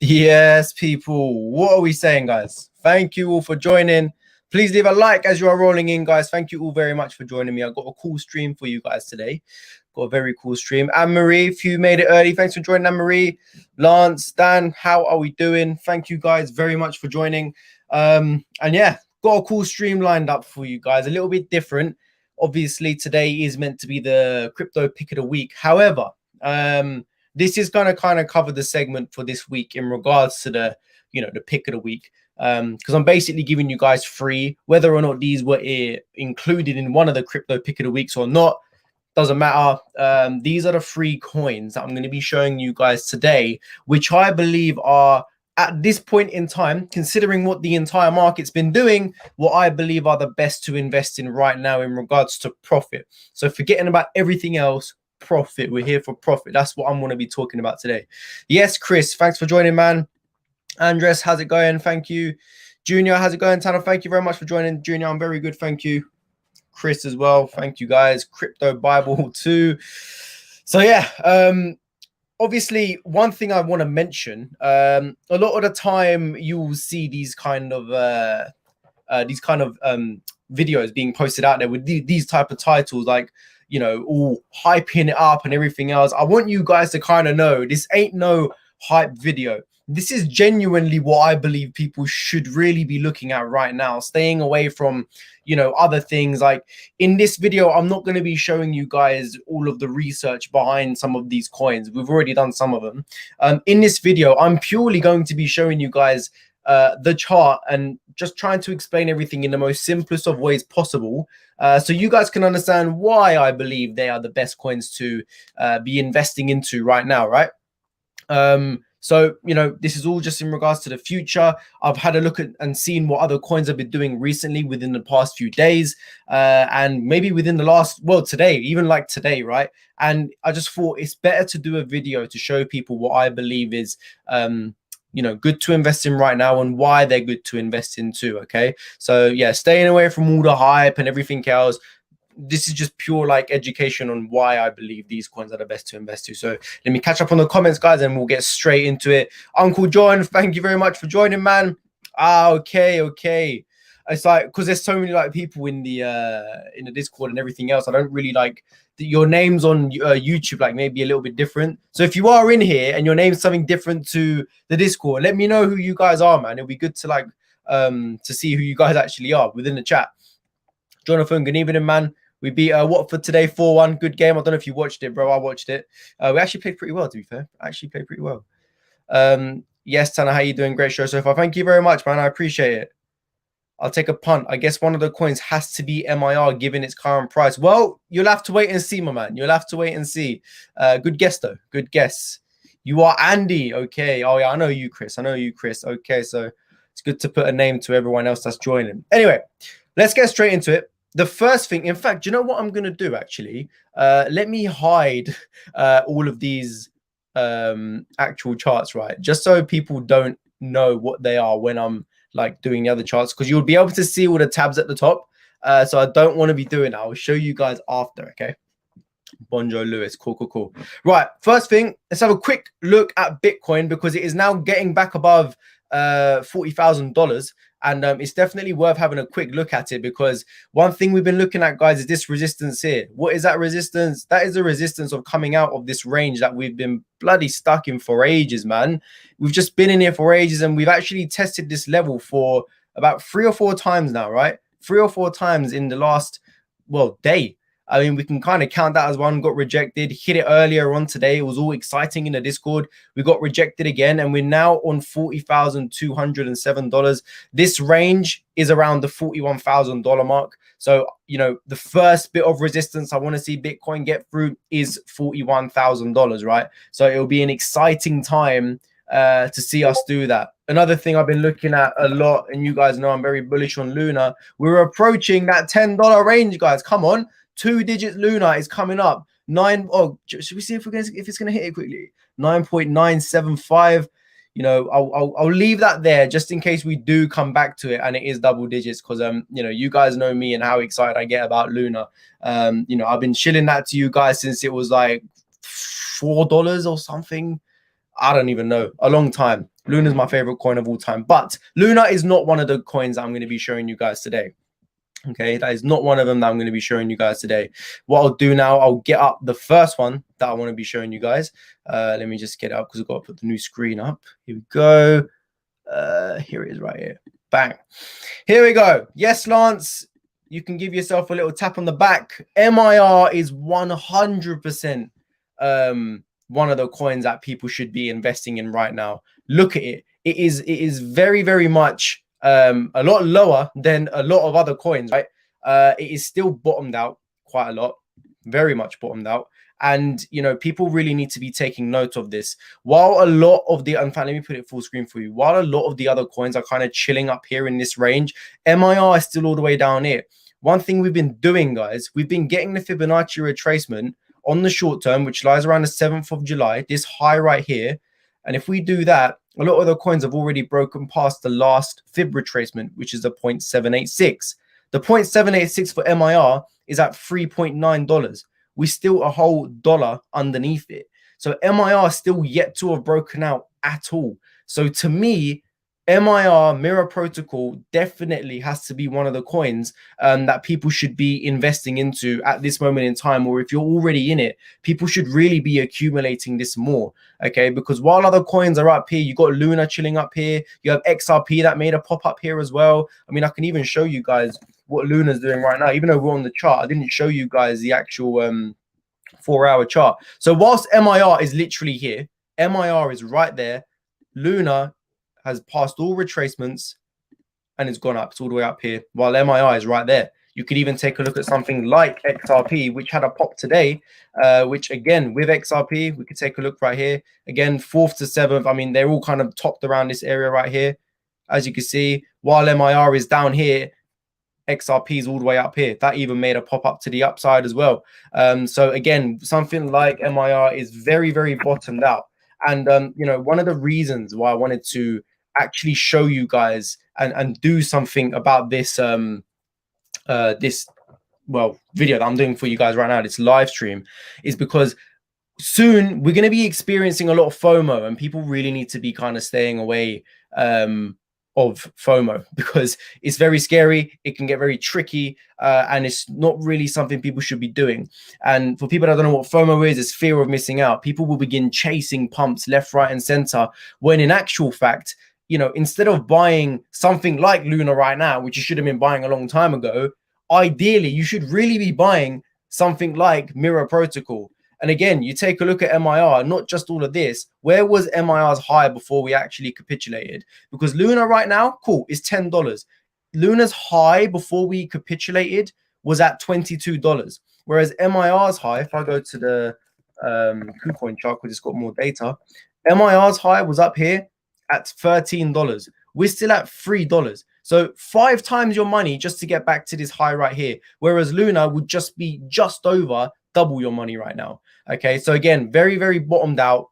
Yes, people. What are we saying, guys? Thank you all for joining. Please leave a like as you are rolling in, guys. Thank you all very much for joining me. I've got a cool stream for you guys today. Got a very cool stream. Anne-Marie, if you made it early, thanks for joining, Anne-Marie. Lance, Dan, how are we doing? Thank you guys very much for joining. And yeah, got a cool stream lined up for you guys. A little bit different. Obviously, today is meant to be the crypto pick of the week. However, this is going to kind of cover the segment for this week in regards to the pick of the week, because I'm basically giving you guys free, whether or not these were included in one of the crypto pick of the weeks or not, doesn't matter. These are the free coins that I'm going to be showing you guys today, which I believe are, at this point in time, considering what the entire market's been doing, what I believe are the best to invest in right now in regards to profit. So forgetting about everything else, profit. We're here for profit. That's what I'm going to be talking about today. Yes, Chris, thanks for joining, man. Andres, how's it going? Thank you. Junior, how's it going? Tanner, thank you very much for joining. Junior, I'm very good. Thank you. Chris as well. Thank you, guys. Crypto Bible too. So yeah, obviously, one thing I want to mention, a lot of the time you will see these kind of videos being posted out there with these type of titles, like, all hyping it up and everything else. I want you guys to kind of know this ain't no hype video. This is genuinely what I believe people should really be looking at right now, staying away from, other things. Like in this video, I'm not going to be showing you guys all of the research behind some of these coins. We've already done some of them. In this video, I'm purely going to be showing you guys the chart and just trying to explain everything in the most simplest of ways possible, so you guys can understand why I believe they are the best coins to be investing into right now, right? So, this is all just in regards to the future. I've had a look at and seen what other coins have been doing recently within the past few days, and maybe within the last, today, even like today, right? And I just thought it's better to do a video to show people what I believe is good to invest in right now and why they're good to invest into. Okay, so yeah, staying away from all the hype and everything else. This is just pure like education on why I believe these coins are the best to invest to. So let me catch up on the comments, guys, and we'll get straight into it. Uncle John, thank you very much for joining, man. Okay. It's like, because there's so many like people in the Discord and everything else, I don't really like your names on YouTube, like maybe a little bit different. So if you are in here and your name's something different to the Discord, let me know who you guys are, man. It'll be good to like to see who you guys actually are within the chat. Jonathan, good evening, man. We beat Watford today 4-1. Good game. I don't know if you watched it, bro. I watched it. We actually played pretty well, to be fair. Yes, Tanner, how you doing? Great show so far. Thank you very much, man. I appreciate it. I'll take a punt. I guess one of the coins has to be MIR given its current price. Well, you'll have to wait and see, my man. You'll have to wait and see. Good guess, though. Good guess. You are Andy. Okay. Oh, yeah, I know you, Chris. Okay, so it's good to put a name to everyone else that's joining. Anyway, let's get straight into it. The first thing, in fact, do you know what I'm going to do, actually? Let me hide all of these actual charts, right? Just so people don't know what they are when I'm like doing the other charts, because you'll be able to see all the tabs at the top. So I don't want to be doing that. I'll show you guys after, okay? Bonjo Lewis, cool. Right, first thing, let's have a quick look at Bitcoin, because it is now getting back above $40,000. And it's definitely worth having a quick look at it, because one thing we've been looking at, guys, is this resistance here. What is that resistance? That is the resistance of coming out of this range that we've been bloody stuck in for ages, man. We've just been in here for ages, and we've actually tested this level for about 3 or 4 times now, right? 3 or 4 times in the last, day. I mean, we can kind of count that as one. Got rejected, hit it earlier on today. It was all exciting in the Discord. We got rejected again, and we're now on $40,207. This range is around the $41,000 mark. So, the first bit of resistance I want to see Bitcoin get through is $41,000, right? So it'll be an exciting time to see us do that. Another thing I've been looking at a lot, and you guys know I'm very bullish on Luna. We're approaching that $10 range, guys. Come on. 2-digit Luna is coming up. Should we see if it's gonna hit it quickly? 9.975. I'll leave that there just in case we do come back to it and it is double digits, because you guys know me and how excited I get about Luna. I've been shilling that to you guys since it was like $4 or something. I don't even know, a long time. Luna's my favorite coin of all time, but Luna is not one of the coins that I'm going to be showing you guys today. Okay, that is not one of them that I'm going to be showing you guys today. What I'll do now, I'll get up the first one that I want to be showing you guys. Let me just get it up because I've got to put the new screen up. Here we go. Here it is right here. Bang. Here we go. Yes, Lance, you can give yourself a little tap on the back. MIR is 100% one of the coins that people should be investing in right now. Look at it. It is very, very much a lot lower than a lot of other coins, right? It is still bottomed out quite a lot, very much bottomed out. And, you know, people really need to be taking note of this. While a lot of the, in fact, let me put it full screen for you. While a lot of the other coins are kind of chilling up here in this range, MIR is still all the way down here. One thing we've been doing, guys, we've been getting the Fibonacci retracement on the short term, which lies around the 7th of July, this high right here. And if we do that, a lot of the coins have already broken past the last fib retracement, which is the 0.786. The 0.786 for MIR is at $3.9. We still a whole dollar underneath it. So MIR still yet to have broken out at all. So to me, MIR, Mirror Protocol, definitely has to be one of the coins that people should be investing into at this moment in time. Or if you're already in it, people should really be accumulating this more. Okay, because while other coins are up here, you got Luna chilling up here. You have XRP that made a pop up here as well. I mean, I can even show you guys what Luna's doing right now. Even though we're on the chart, I didn't show you guys the actual 4-hour chart. So whilst MIR is literally here, MIR is right there. Luna has passed all retracements and it's gone up. It's all the way up here, while MIR is right there. You could even take a look at something like XRP, which had a pop today, which again, with XRP, we could take a look right here. Again, 4th to 7th. I mean, they're all kind of topped around this area right here. As you can see, while MIR is down here, XRP is all the way up here. That even made a pop up to the upside as well. So again, something like MIR is very, very bottomed out. And, you know, one of the reasons why I wanted to actually show you guys and do something about this this video that I'm doing for you guys right now, this live stream, is because soon we're going to be experiencing a lot of FOMO, and people really need to be kind of staying away of FOMO, because it's very scary. It can get very tricky, and it's not really something people should be doing. And for people that don't know what FOMO is, it's fear of missing out. People will begin chasing pumps left, right, and center, when in actual fact, you know, instead of buying something like Luna right now, which you should have been buying a long time ago, ideally you should really be buying something like Mirror Protocol. And again, you take a look at MIR, not just all of this. Where was MIR's high before we actually capitulated? Because Luna right now, cool, is $10. Luna's high before we capitulated was at $22. Whereas MIR's high, if I go to the KuCoin chart, because it's got more data, MIR's high was up here at $13. We're still at $3. So 5 times your money just to get back to this high right here. Whereas Luna would just be just over double your money right now. Okay, so again, very, very bottomed out.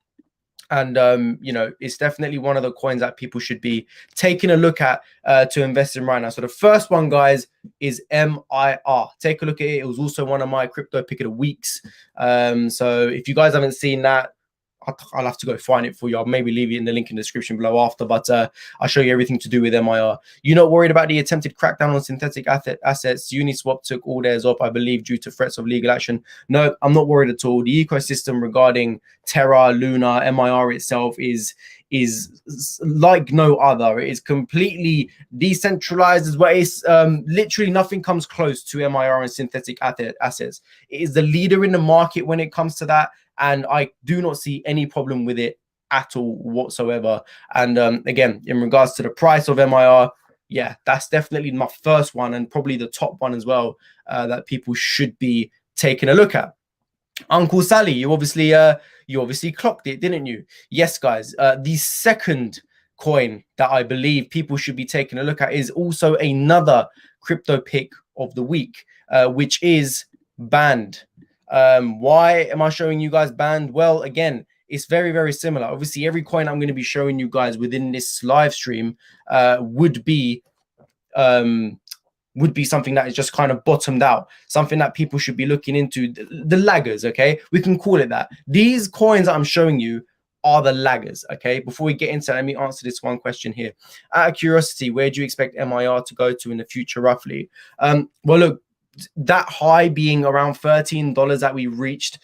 And, you know, it's definitely one of the coins that people should be taking a look at to invest in right now. So the first one, guys, is MIR. Take a look at it. It was also one of my crypto pick of the weeks. So if you guys haven't seen that, I'll have to go find it for you. I'll maybe leave it in the link in the description below after, but I'll show you everything to do with MIR. You're not worried about the attempted crackdown on synthetic assets. Uniswap took all theirs up, I believe, due to threats of legal action. No, I'm not worried at all. The ecosystem regarding Terra, Luna, MIR itself is like no other. It is completely decentralized as well. It's literally nothing comes close to MIR and synthetic assets. It is the leader in the market when it comes to that. And I do not see any problem with it at all whatsoever. And again, in regards to the price of MIR, yeah, that's definitely my first one, and probably the top one as well, that people should be taking a look at. Uncle Sally, you obviously clocked it, didn't you? Yes, guys. The second coin that I believe people should be taking a look at is also another crypto pick of the week, which is Band. Why am I showing you guys Band? Well, again, it's very, very similar. Obviously, every coin I'm going to be showing you guys within this live stream would be something that is just kind of bottomed out, something that people should be looking into, the laggers. Okay, we can call it that. These coins that I'm showing you are the laggers. Okay, before we get into that, let me answer this one question here. Out of curiosity, where do you expect MIR to go to in the future, roughly? Well, look, that high being around $13 that we reached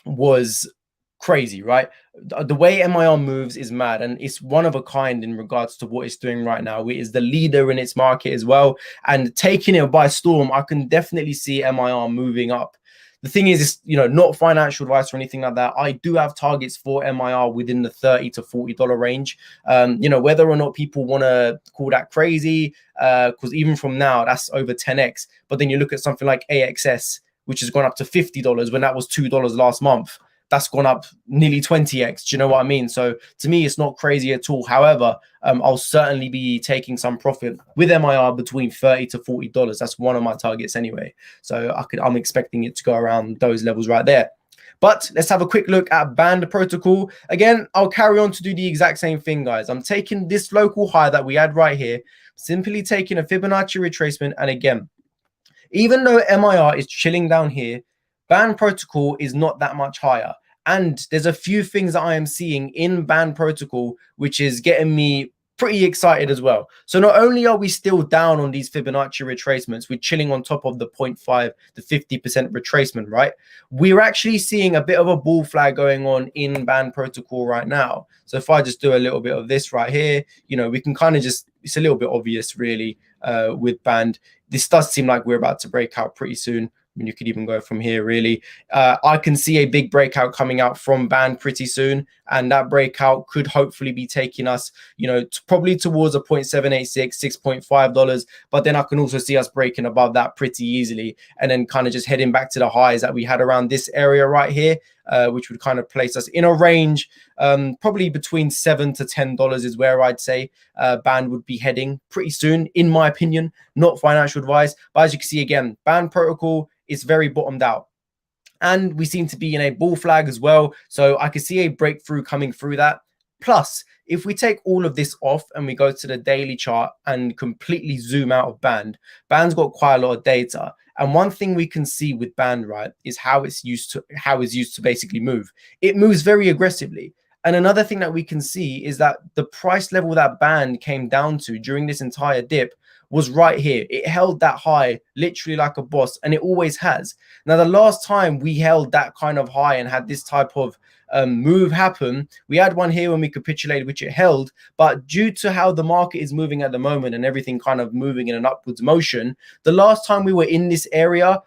was crazy, right? The way MIR moves is mad, and it's one of a kind in regards to what it's doing right now. It is the leader in its market as well, and taking it by storm. I can definitely see MIR moving up. The thing is, it's, you know, not financial advice or anything like that. I do have targets for MIR within the $30 to $40 range. You know, whether or not people want to call that crazy, because even from now, that's over 10x. But then you look at something like AXS, which has gone up to $50 when that was $2 last month. That's gone up nearly 20x. Do you know what I mean? So to me, it's not crazy at all. However, I'll certainly be taking some profit with MIR between $30 to $40. That's one of my targets anyway. So I'm expecting it to go around those levels right there. But let's have a quick look at Band Protocol. Again, I'll carry on to do the exact same thing, guys. I'm taking this local high that we had right here, simply taking a Fibonacci retracement. And again, even though MIR is chilling down here, Band Protocol is not that much higher. And there's a few things that I am seeing in Band Protocol, which is getting me pretty excited as well. So not only are we still down on these Fibonacci retracements, we're chilling on top of the 0.5 to 50% retracement, right? We're actually seeing a bit of a bull flag going on in Band Protocol right now. So if I just do a little bit of this right here, you know, we can kind of just, it's a little bit obvious really with Band. This does seem like we're about to break out pretty soon. I mean, you could even go from here, really. I can see a big breakout coming out from Band pretty soon. And that breakout could hopefully be taking us, you know, probably towards a 0.786, $6.5. But then I can also see us breaking above that pretty easily. And then kind of just heading back to the highs that we had around this area right here, which would kind of place us in a range, probably between $7 to $10 is where I'd say Band would be heading pretty soon, in my opinion. Not financial advice. But as you can see, again, Band Protocol is very bottomed out. And we seem to be in a bull flag as well. So I can see a breakthrough coming through that. Plus, if we take all of this off and we go to the daily chart and completely zoom out of Band, Band's got quite a lot of data. And one thing we can see with Band, right, is how it's used to basically move. It moves very aggressively. And another thing that we can see is that the price level that Band came down to during this entire dip was right here. It held that high literally like a boss, and it always has. Now, the last time we held that kind of high and had this type of move happen, we had one here when we capitulated, which it held. But due to how the market is moving at the moment and everything kind of moving in an upwards motion, the last time we were in this area,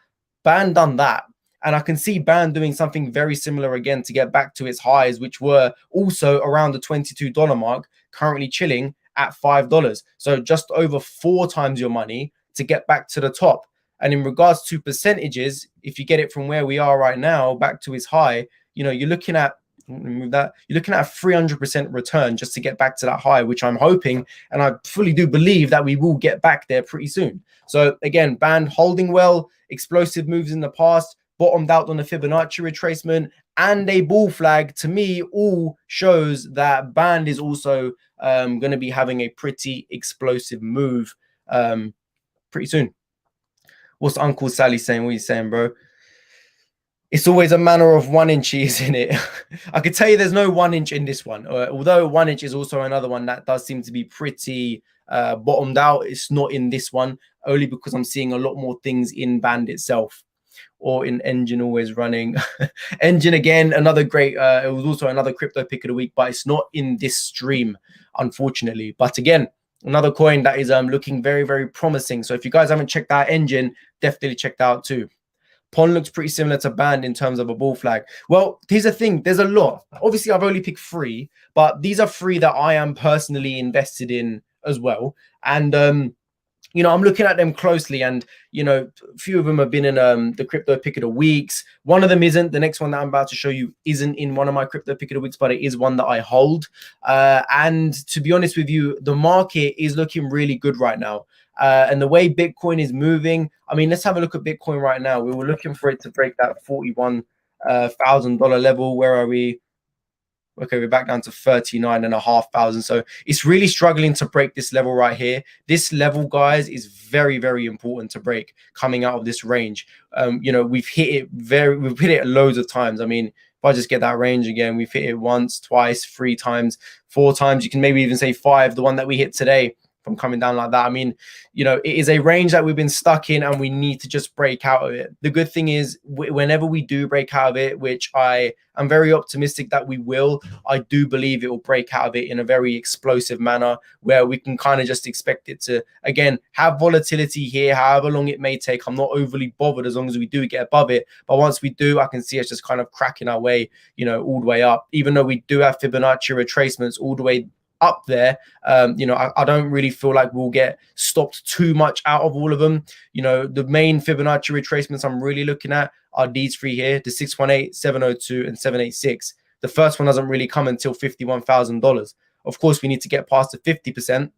Band done that. And I can see Band doing something very similar again to get back to its highs, which were also around the $22 mark, currently chilling at $5. So just over 4 times your money to get back to the top. And in regards to percentages, if you get it from where we are right now back to its high, you know, you're looking at, remove that, you're looking at a 300% return just to get back to that high, which I'm hoping, and I fully do believe that we will get back there pretty soon. So again, Band holding well, explosive moves in the past, bottomed out on the Fibonacci retracement, and a bull flag, to me, all shows that Band is also going to be having a pretty explosive move pretty soon. What's Uncle Sally saying? What are you saying, bro? It's always a matter of 1 inch, isn't it? I could tell you there's no 1 inch in this one, although 1 inch is also another one that does seem to be pretty bottomed out. It's not in this one, only because I'm seeing a lot more things in Band itself. Or in Engine, always running. Engine, again, another great, it was also another crypto pick of the week, but it's not in this stream, unfortunately. But again, another coin that is looking very, very promising. So if you guys haven't checked out Engine, definitely check that out too. Pond looks pretty similar to Band in terms of a bull flag. Well, here's the thing. There's a lot. Obviously, I've only picked 3, but these are 3 that I am personally invested in as well. And, you know, I'm looking at them closely, and, you know, a few of them have been in the crypto pick of the weeks. One of them isn't. The next one that I'm about to show you isn't in one of my crypto pick of the weeks, but it is one that I hold. And to be honest with you, the market is looking really good right now. And the way Bitcoin is moving, I mean, let's have a look at Bitcoin right now. We were looking for it to break that $41,000 level. Where are we? Okay, we're back down to 39,500. So it's really struggling to break this level right here. This level, guys, is very, very important to break coming out of this range. You know, we've hit it loads of times. I mean, If I just get that range again, we've hit it once, twice, 3 times, 4 times. You can maybe even say 5, the one that we hit today from coming down like that. I mean, you know, it is a range that we've been stuck in and we need to just break out of it. The good thing is whenever we do break out of it, which I am very optimistic that we will, I do believe it will break out of it in a very explosive manner where we can kind of just expect it to, again, have volatility here, however long it may take. I'm not overly bothered as long as we do get above it. But once we do, I can see us just kind of cracking our way, you know, all the way up, even though we do have Fibonacci retracements all the way up there. You know, I don't really feel like we'll get stopped too much out of all of them. You know, the main Fibonacci retracements I'm really looking at are these 3 here, the 618, 702, and 786. The first one doesn't really come until $51,000. Of course, we need to get past the 50%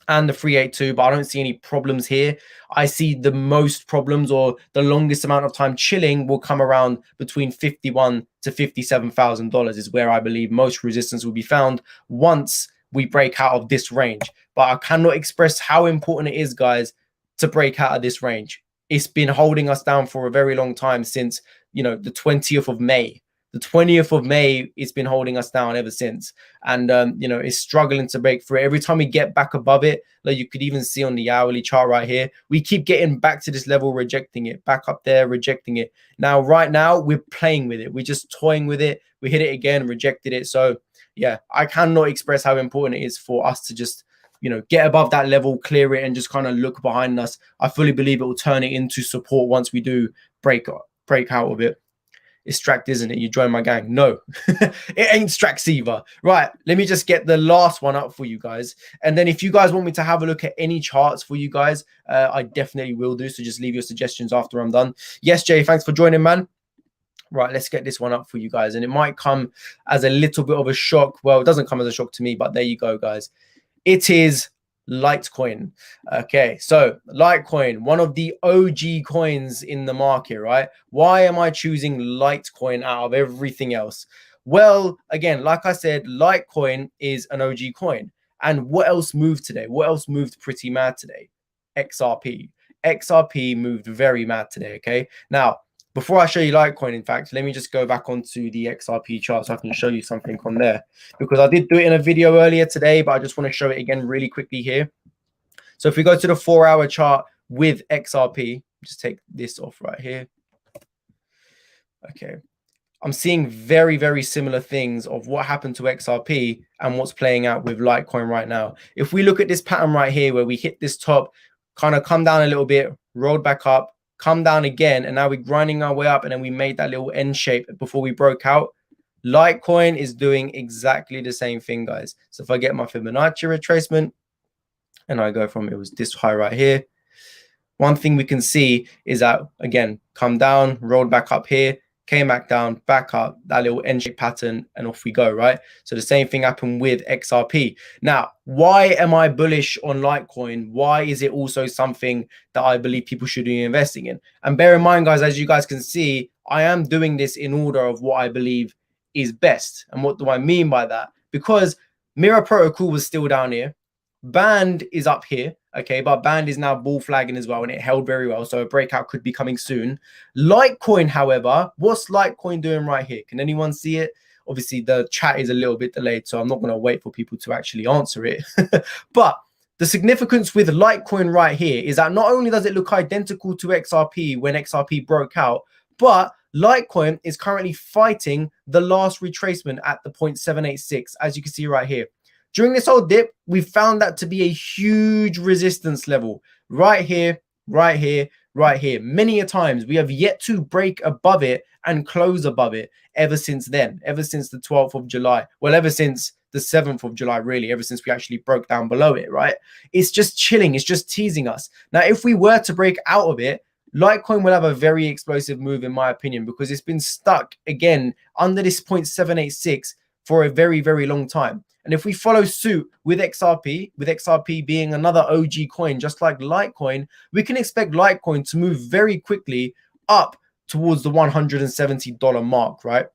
and the 382, but I don't see any problems here. I see the most problems, or the longest amount of time chilling, will come around between $51,000 to $57,000 is where I believe most resistance will be found once we break out of this range. But I cannot express how important it is, guys, to break out of this range. It's been holding us down for a very long time, since, you know, the 20th of May. The 20th of May, it's been holding us down ever since. And, you know, it's struggling to break through. Every time we get back above it, like you could even see on the hourly chart right here, we keep getting back to this level, rejecting it, back up there, rejecting it. Now, right now, we're playing with it. We're just toying with it. We hit it again, rejected it. So, yeah, I cannot express how important it is for us to just, you know, get above that level, clear it, and just kind of look behind us. I fully believe it will turn it into support once we do break out of it. It's Stract, isn't it? You join my gang. No, it ain't Strax either. Right, let me just get the last one up for you guys. And then if you guys want me to have a look at any charts for you guys, I definitely will do. So just leave your suggestions after I'm done. Yes, Jay, thanks for joining, man. Right, let's get this one up for you guys. And it might come as a little bit of a shock. Well, it doesn't come as a shock to me, but there you go, guys. It is Litecoin. Okay, so Litecoin, one of the OG coins in the market, right? Why am I choosing Litecoin out of everything else? Well, again, like I said, Litecoin is an OG coin. And what else moved today? What else moved pretty mad today? XRP. XRP moved very mad today, okay? Now, before I show you Litecoin, in fact, let me just go back onto the XRP chart so I can show you something on there, because I did do it in a video earlier today, but I just want to show it again really quickly here. So if we go to the 4-hour chart with XRP, just take this off right here. Okay. I'm seeing very, very similar things of what happened to XRP and what's playing out with Litecoin right now. If we look at this pattern right here, where we hit this top, kind of come down a little bit, rolled back up, come down again, and now we're grinding our way up, and then we made that little N shape before we broke out. Litecoin is doing exactly the same thing, guys. So if I get my Fibonacci retracement and I go from, it was this high right here, one thing we can see is that, again, come down, rolled back up here, came back down, back up, that little N-shaped pattern, and off we go, right? So the same thing happened with XRP. Now, why am I bullish on Litecoin? Why is it also something that I believe people should be investing in? And bear in mind, guys, as you guys can see, I am doing this in order of what I believe is best. And what do I mean by that? Because Mirror Protocol was still down here. Band is up here, okay, but Band is now bull flagging as well, and it held very well, so a breakout could be coming soon. Litecoin, however, what's Litecoin doing right here? Can anyone see it? Obviously, the chat is a little bit delayed, so I'm not going to wait for people to actually answer it. But the significance with Litecoin right here is that not only does it look identical to XRP when XRP broke out, but Litecoin is currently fighting the last retracement at the 0.786, as you can see right here. During this whole dip, we found that to be a huge resistance level right here, right here, right here. Many a times we have yet to break above it and close above it ever since then, ever since the 12th of July. Well, ever since the 7th of July, really, ever since we actually broke down below it, right? It's just chilling. It's just teasing us. Now, if we were to break out of it, Litecoin will have a very explosive move, in my opinion, because it's been stuck again under this 0.786 for a very, very long time. And if we follow suit with XRP being another OG coin, just like Litecoin, we can expect Litecoin to move very quickly up towards the $170 mark, right?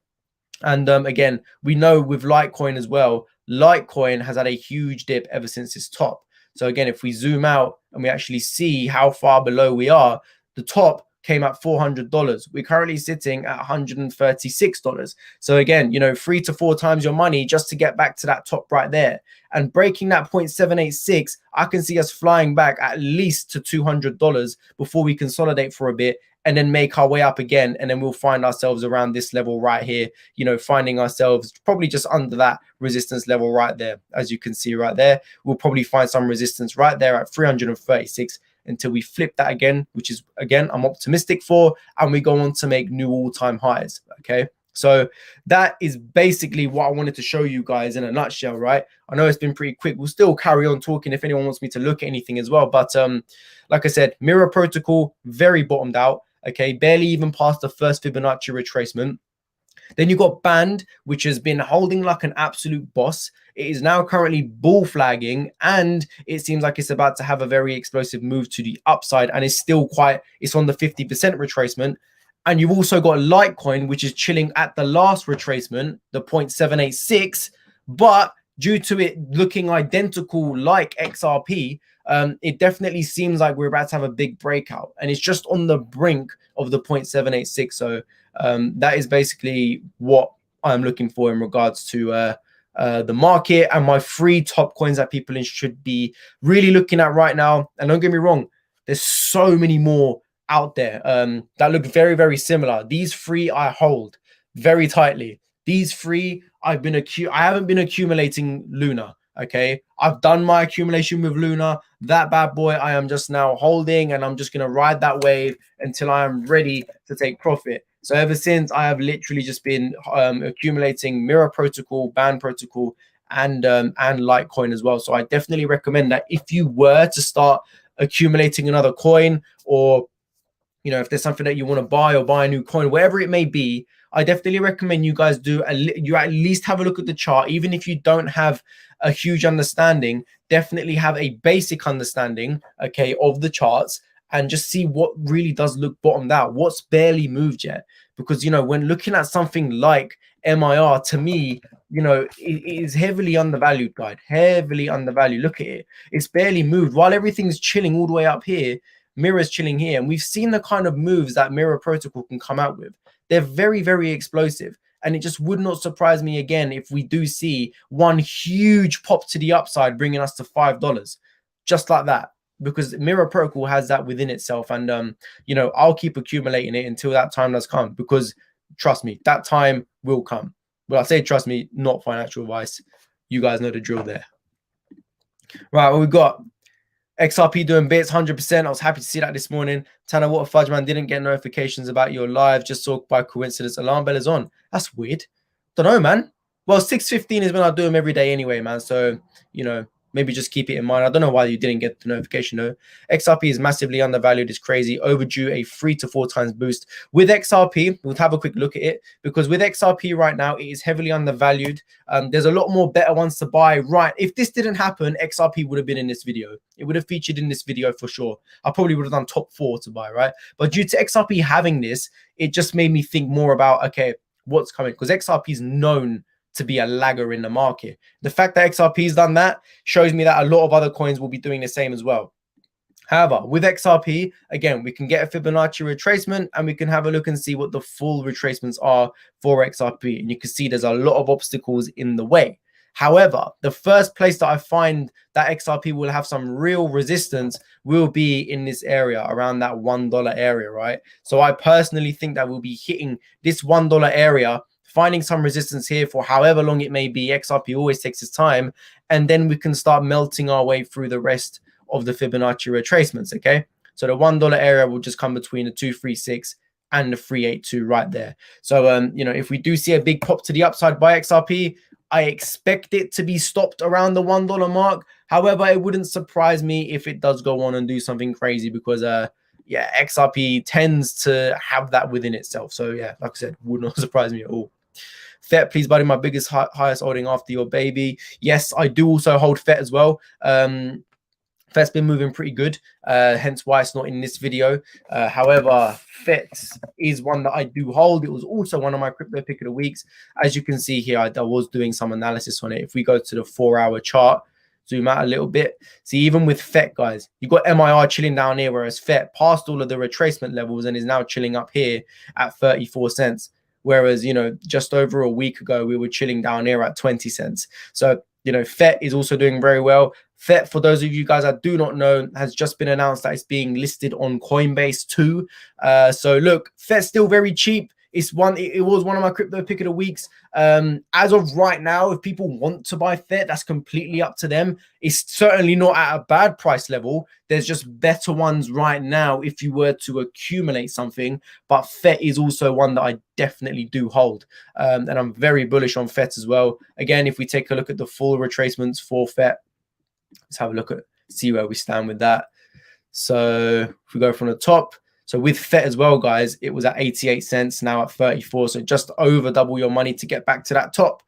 And again, we know with Litecoin as well, Litecoin has had a huge dip ever since its top. So again, if we zoom out and we actually see how far below we are, the top came at $400. We're currently sitting at $136. So again, you know, 3 to 4 times your money just to get back to that top right there. And breaking that 0.786, I can see us flying back at least to $200 before we consolidate for a bit and then make our way up again. And then we'll find ourselves around this level right here, you know, finding ourselves probably just under that resistance level right there. As you can see right there, we'll probably find some resistance right there at 336 until we flip that again, which is, again, I'm optimistic for, and we go on to make new all-time highs. Okay, so that is basically what I wanted to show you guys in a nutshell, right? I know it's been pretty quick. We'll still carry on talking if anyone wants me to look at anything as well, but like I said, mirror protocol very bottomed out. Okay, barely even past the first Fibonacci retracement. Then you got band, which has been holding like an absolute boss. It is now currently bull flagging, and it seems like it's about to have a very explosive move to the upside, and it's still quite, it's on the 50% retracement. And you've also got Litecoin, which is chilling at the last retracement, the 0.786, but due to it looking identical like XRP, it definitely seems like we're about to have a big breakout, and it's just on the brink of the 0.786. So that is basically what I'm looking for in regards to the market and my 3 top coins that people should be really looking at right now. And don't get me wrong, there's so many more out there that look very, very similar. These 3 I hold very tightly. These 3 I haven't been accumulating Luna. Okay, I've done my accumulation with Luna. That bad boy I am just now holding, and I'm just gonna ride that wave until I am ready to take profit. So ever since, I have literally just been accumulating mirror protocol, band protocol, and Litecoin as well. So I definitely recommend that if you were to start accumulating another coin, or you know, if there's something that you want to buy or buy a new coin, whatever it may be, I definitely recommend you guys you at least have a look at the chart. Even if you don't have a huge understanding, definitely have a basic understanding, okay, of the charts, and just see what really does look bottomed out, what's barely moved yet. Because, you know, when looking at something like MIR, to me, you know, it is heavily undervalued, guys, heavily undervalued. Look at it. It's barely moved. While everything's chilling all the way up here, Mirror's chilling here. And we've seen the kind of moves that Mirror Protocol can come out with. They're very, very explosive. And it just would not surprise me again if we do see one huge pop to the upside, bringing us to $5, just like that. Because Mirror Protocol has that within itself. And, you know, I'll keep accumulating it until that time does come. Because trust me, that time will come. Well, I say trust me, not financial advice. You guys know the drill there. Right, well, we've got XRP doing bits, 100%. I was happy to see that this morning. Tanner, what a fudge, man. Didn't get notifications about your live. Just saw by coincidence. Alarm bell is on. That's weird. Don't know, man. Well, 6:15 is when I do them every day anyway, man. So, you know, maybe just keep it in mind. I don't know why you didn't get the notification, though. XRP is massively undervalued. It's crazy. Overdue a 3 to 4 times boost. With XRP, we'll have a quick look at it, because with XRP right now, it is heavily undervalued. There's a lot more better ones to buy. Right. If this didn't happen, XRP would have been in this video. It would have featured in this video for sure. I probably would have done top 4 to buy, right? But due to XRP having this, it just made me think more about, okay, what's coming? Because XRP is known to be a lagger in the market. The fact that XRP's done that shows me that a lot of other coins will be doing the same as well. However, with XRP, again, we can get a Fibonacci retracement, and we can have a look and see what the full retracements are for XRP. And you can see there's a lot of obstacles in the way. However, the first place that I find that XRP will have some real resistance will be in this area, around that $1 area, right? So I personally think that we'll be hitting this $1 area, finding some resistance here for however long it may be. XRP always takes its time, and then we can start melting our way through the rest of the Fibonacci retracements, okay? So the $1 area will just come between the 236 and the 382 right there. So, you know, if we do see a big pop to the upside by XRP, I expect it to be stopped around the $1 mark. However, it wouldn't surprise me if it does go on and do something crazy, because, yeah, XRP tends to have that within itself. So, yeah, like I said, would not surprise me at all. FET, please, buddy, my biggest, highest holding after your baby. Yes, I do also hold FET as well. FET's been moving pretty good, hence why it's not in this video. However, FET is one that I do hold. It was also one of my crypto pick of the weeks. As you can see here, I was doing some analysis on it. If we go to the 4-hour chart, zoom out a little bit. See, even with FET, guys, you got MIR chilling down here, whereas FET passed all of the retracement levels and is now chilling up here at 34 cents. Whereas, you know, just over a week ago, we were chilling down here at 20 cents. So, you know, FET is also doing very well. FET, for those of you guys that do not know, has just been announced that it's being listed on Coinbase too. So look, FET's still very cheap. It was one of my crypto pick of the weeks. As of right now, if people want to buy FET, that's completely up to them. It's certainly not at a bad price level. There's just better ones right now if you were to accumulate something. But FET is also one that I definitely do hold. And I'm very bullish on FET as well. Again, if we take a look at the full retracements for FET, let's have a look at, see where we stand with that. So if we go from the top, so with FET as well, guys, it was at 88 cents, now at 34. So just over double your money to get back to that top.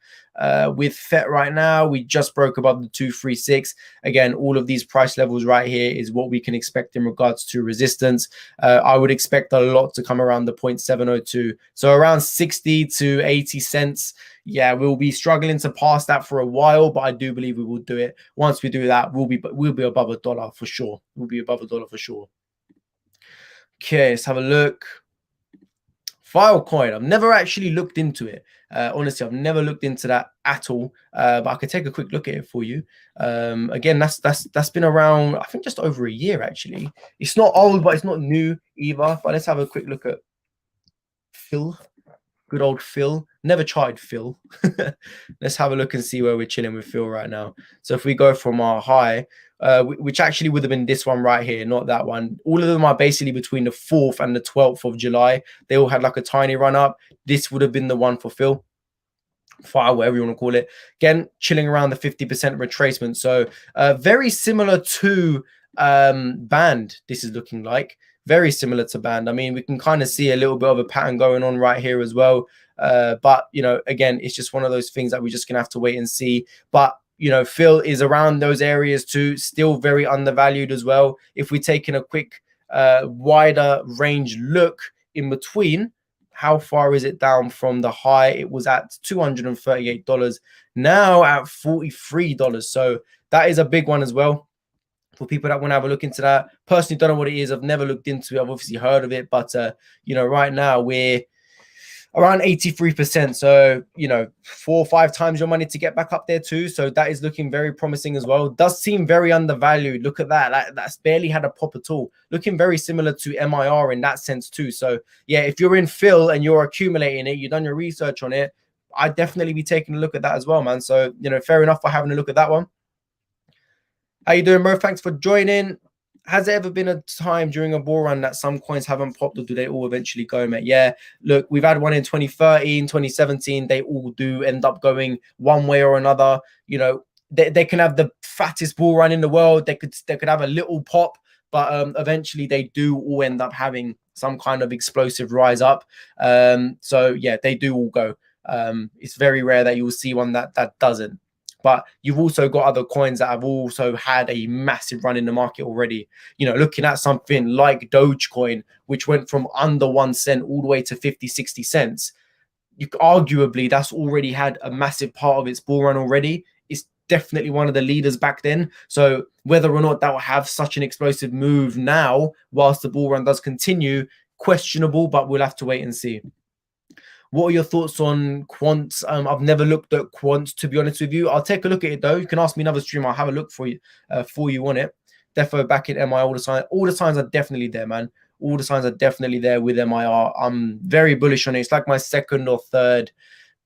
With FET right now, we just broke above the 236. Again, all of these price levels right here is what we can expect in regards to resistance. I would expect a lot to come around the 0.702. So around 60 to 80 cents. Yeah, we'll be struggling to pass that for a while, but I do believe we will do it. Once we do that, we'll be above $1 for sure. We'll be above $1 for sure. Okay, let's have a look. Filecoin. I've never actually looked into it. Honestly, I've never looked into that at all. But I could take a quick look at it for you. Again, that's been around, I think, just over a year actually. It's not old, but it's not new either. But let's have a quick look at Phil. Good old Phil. Never tried Phil. Let's have a look and see where we're chilling with Phil right now. So if we go from our high, which actually would have been this one right here, not that one. All of them are basically between the 4th and the 12th of July. They all had like a tiny run up. This would have been the one for Phil. Fire, whatever you want to call it. Again, chilling around the 50% retracement. So very similar to Band, this is looking like. Very similar to Band. I mean, we can kind of see a little bit of a pattern going on right here as well. But, you know, again, it's just one of those things that we're just going to have to wait and see. But, you know, Phil is around those areas too, still very undervalued as well. If we're taking a quick wider range look in between, how far is it down from the high? It was at $238, now at $43. So that is a big one as well. For people that want to have a look into that. Personally, don't know what it is. I've never looked into it. I've obviously heard of it, but you know, right now we're around 83%. So, you know, 4 or 5 times your money to get back up there too. So that is looking very promising as well. Does seem very undervalued. Look at that. That's barely had a pop at all. Looking very similar to MIR in that sense too. So yeah, if you're in Phil and you're accumulating it, you've done your research on it, I'd definitely be taking a look at that as well, man. So, you know, fair enough for having a look at that one. How you doing, bro? Thanks for joining. Has there ever been a time during a bull run that some coins haven't popped, or do they all eventually go, mate? Yeah, look, we've had one in 2013, 2017. They all do end up going one way or another. You know, they can have the fattest bull run in the world. They could have a little pop, but eventually they do all end up having some kind of explosive rise up. So yeah, they do all go. It's very rare that you will see one that doesn't. But you've also got other coins that have also had a massive run in the market already. You know, looking at something like Dogecoin, which went from under 1 cent all the way to 50, 60 cents. Arguably, that's already had a massive part of its bull run already. It's definitely one of the leaders back then. So whether or not that will have such an explosive move now, whilst the bull run does continue, questionable, but we'll have to wait and see. What are your thoughts on quants? I've never looked at quants, to be honest with you. I'll take a look at it though. You can ask me another stream. I'll have a look for you on it. Defo back in MI all the time. All the signs are definitely there, man. All the signs are definitely there with MIR. I'm very bullish on it. It's like my second or third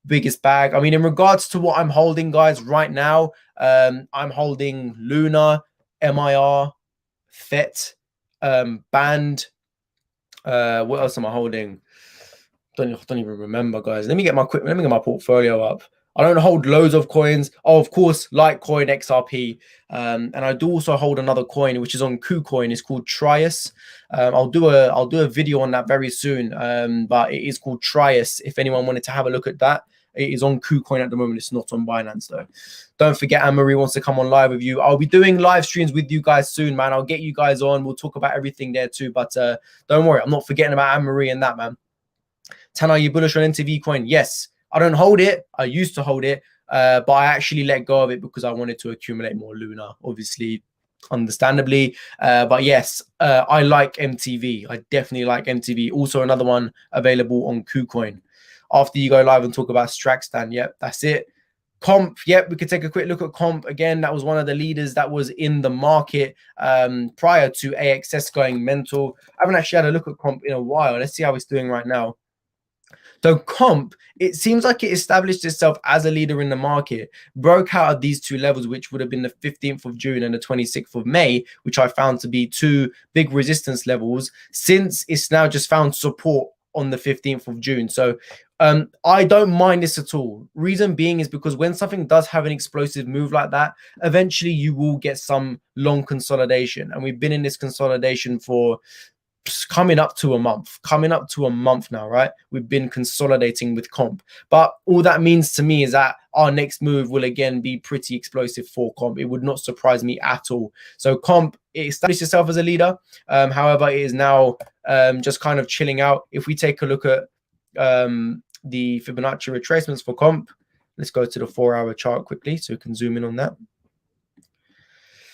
biggest bag. I mean, in regards to what I'm holding, guys, right now, I'm holding Luna, MIR, FET, Band. What else am I holding? Don't even remember, guys. Let me get my portfolio up. I don't hold loads of coins. Oh, of course, Litecoin, XRP, and I do also hold another coin which is on KuCoin. It's called Trias. I'll do a video on that very soon. But it is called Trias. If anyone wanted to have a look at that, it is on KuCoin at the moment. It's not on Binance though. Don't forget, Anne-Marie wants to come on live with you. I'll be doing live streams with you guys soon, man. I'll get you guys on. We'll talk about everything there too. But don't worry, I'm not forgetting about Anne-Marie and that, man. Tan, are you bullish on NTV coin? Yes. I don't hold it. I used to hold it. but I actually let go of it because I wanted to accumulate more Luna, obviously, understandably. But yes, I like MTV. I definitely like MTV. Also another one available on KuCoin. After you go live and talk about Straxstan, yep, that's it. Comp, yep, we could take a quick look at Comp. Again, that was one of the leaders that was in the market prior to AXS going mental. I haven't actually had a look at Comp in a while. Let's see how it's doing right now. So Comp, it seems like it established itself as a leader in the market, broke out of these two levels, which would have been the 15th of June and the 26th of May, which I found to be two big resistance levels. Since it's now just found support on the 15th of June. So I don't mind this at all. Reason being is because when something does have an explosive move like that, eventually you will get some long consolidation. And we've been in this consolidation for coming up to a month now, right? We've been consolidating with Comp, but all that means to me is that our next move will again be pretty explosive for Comp. It would not surprise me at all. So Comp, it established itself as a leader. However, it is now just kind of chilling out. If we take a look at the Fibonacci retracements for Comp, let's go to the 4-hour chart quickly so we can zoom in on that.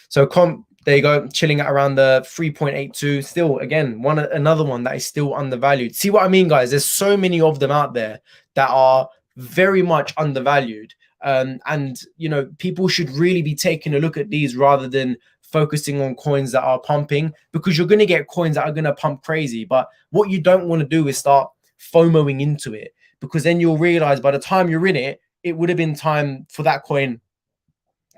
So Comp, there you go, chilling at around the 3.82. Still, again, another one that is still undervalued. See what I mean, guys? There's so many of them out there that are very much undervalued. And, you know, people should really be taking a look at these rather than focusing on coins that are pumping, because you're going to get coins that are going to pump crazy. But what you don't want to do is start FOMOing into it, because then you'll realize by the time you're in it, it would have been time for that coin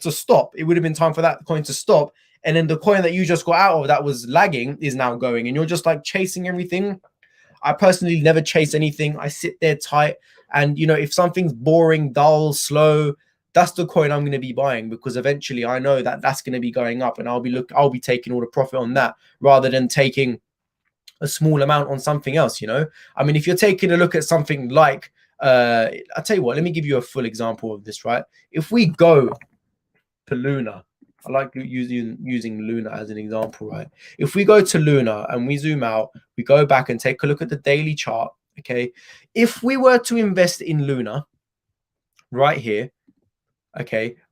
to stop. It would have been time for that coin to stop. And then the coin that you just got out of that was lagging is now going, and you're just like chasing everything. I personally never chase anything. I sit there tight. And, you know, if something's boring, dull, slow, that's the coin I'm going to be buying, because eventually I know that that's going to be going up, and I'll be taking all the profit on that rather than taking a small amount on something else, you know? I mean, if you're taking a look at something like, I'll tell you what, let me give you a full example of this, right? If we go to Luna, I like using Luna as an example, right? If we go to Luna and we zoom out, we go back and take a look at the daily chart, okay? If we were to invest in Luna right here,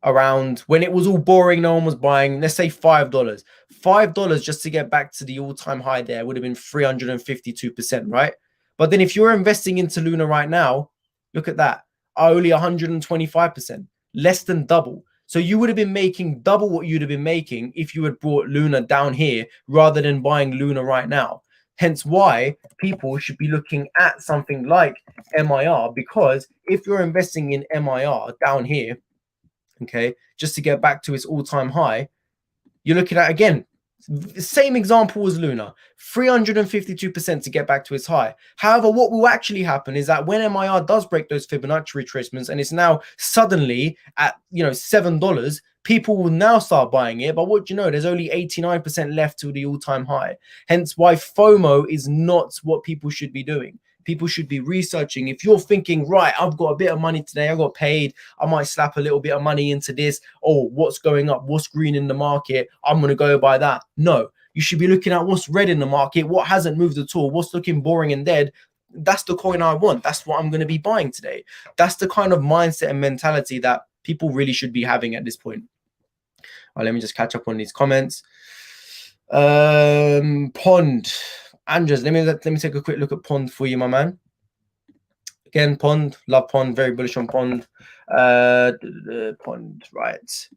around when it was all boring, no one was buying, let's say $5 just to get back to the all-time high there would have been 352%, right? But then if you're investing into Luna right now, look at that, only 125%, less than double. So you would have been making double what you'd have been making if you had brought Luna down here rather than buying Luna right now. Hence why people should be looking at something like MIR, because if you're investing in MIR down here, okay, just to get back to its all-time high, you're looking at, again, the same example as Luna, 352% to get back to its high. However, what will actually happen is that when MIR does break those Fibonacci retracements and it's now suddenly at, you know, $7, people will now start buying it. But what do you know? There's only 89% left to the all-time high. Hence why FOMO is not what people should be doing. People should be researching. If you're thinking, right, I've got a bit of money today, I got paid, I might slap a little bit of money into this. Oh, what's going up? What's green in the market? I'm going to go buy that. No, you should be looking at what's red in the market, what hasn't moved at all, what's looking boring and dead. That's the coin I want. That's what I'm going to be buying today. That's the kind of mindset and mentality that people really should be having at this point. All right, let me just catch up on these comments. Pond. Andres, let me take a quick look at Pond for you, my man. Again, Pond, love Pond, very bullish on Pond. Pond, right.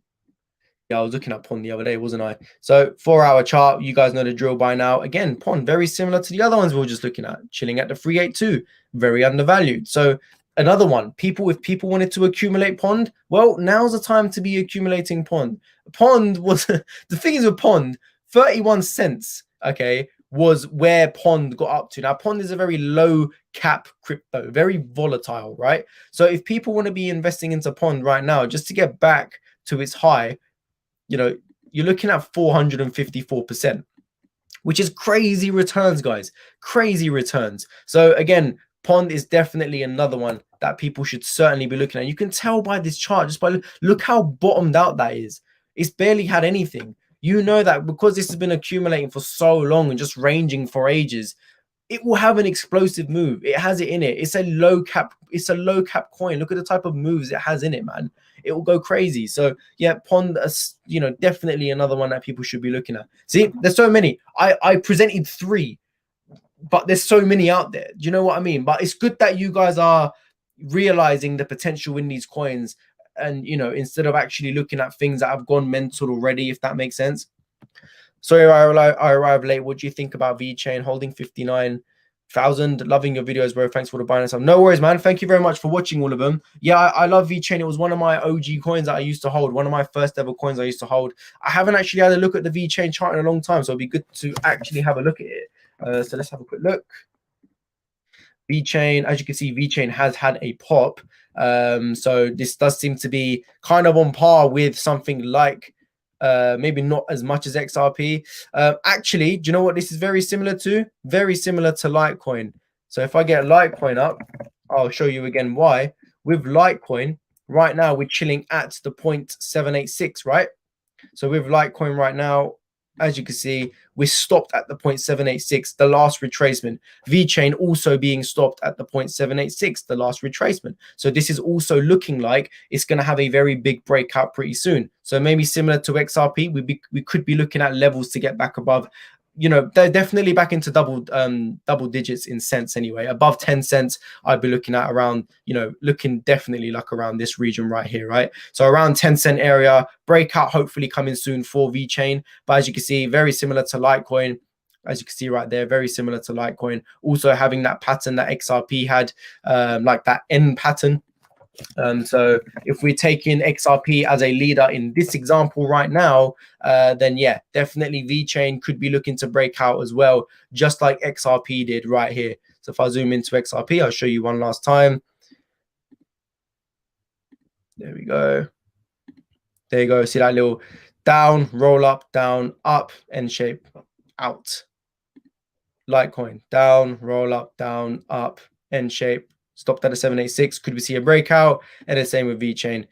Yeah, I was looking at Pond the other day, wasn't I? So 4-hour chart, you guys know the drill by now. Again, Pond, very similar to the other ones we were just looking at, chilling at the 382, very undervalued. So another one, if people wanted to accumulate Pond, well, now's the time to be accumulating Pond. Pond was, the thing is with Pond, 31 cents, okay, was where Pond got up to. Now, Pond is a very low cap crypto, very volatile, right? So if people want to be investing into Pond right now, just to get back to its high, you know, you're looking at 454%, which is crazy returns, guys, crazy returns. So again, Pond is definitely another one that people should certainly be looking at. You can tell by this chart, just by look how bottomed out that is. It's barely had anything. You know that because this has been accumulating for so long and just ranging for ages, it will have an explosive move. It has it in it. It's a low cap. It's a low cap coin. Look at the type of moves it has in it, man. It will go crazy. So yeah, Pond, you know, definitely another one that people should be looking at. See, there's so many. I presented 3, but there's so many out there. Do you know what I mean? But it's good that you guys are realizing the potential in these coins, and you know, instead of actually looking at things that have gone mental already, if that makes sense. Sorry, I arrived late. What do you think about VeChain holding 59,000? Loving your videos, bro. Thanks for the buying and stuff. No worries, man. Thank you very much for watching all of them. Yeah, I love VeChain. It was one of my OG coins that I used to hold. One of my first ever coins I used to hold. I haven't actually had a look at the VeChain chart in a long time, so it'd be good to actually have a look at it. So let's have a quick look. VeChain, as you can see, VeChain has had a pop. So this does seem to be kind of on par with something like maybe not as much as XRP. Actually, do you know what this is very similar to? Very similar to Litecoin. So if I get Litecoin up, I'll show you again why. With Litecoin, right now we're chilling at the 0.786, right? So with Litecoin right now, as you can see, we're stopped at the 0.786, the last retracement. VeChain also being stopped at the 0.786, the last retracement. So this is also looking like it's going to have a very big breakout pretty soon. So maybe similar to XRP, we could be looking at levels to get back above. You know, they're definitely back into double digits in cents anyway. Above 10 cents, I'd be looking at around, you know, looking definitely like around this region right here, right? So around 10-cent area, breakout hopefully coming soon for VeChain. But as you can see, very similar to Litecoin. As you can see right there, very similar to Litecoin. Also having that pattern that XRP had, like that N pattern. So if we're taking XRP as a leader in this example right now, then yeah, definitely VeChain could be looking to break out as well, just like XRP did right here. So if I zoom into XRP, I'll show you one last time. There we go. There you go. See that little down, roll up, down, up, N shape, out. Litecoin, down, roll up, down, up, N shape. Stopped at a 786. Could we see a breakout? And the same with VeChain.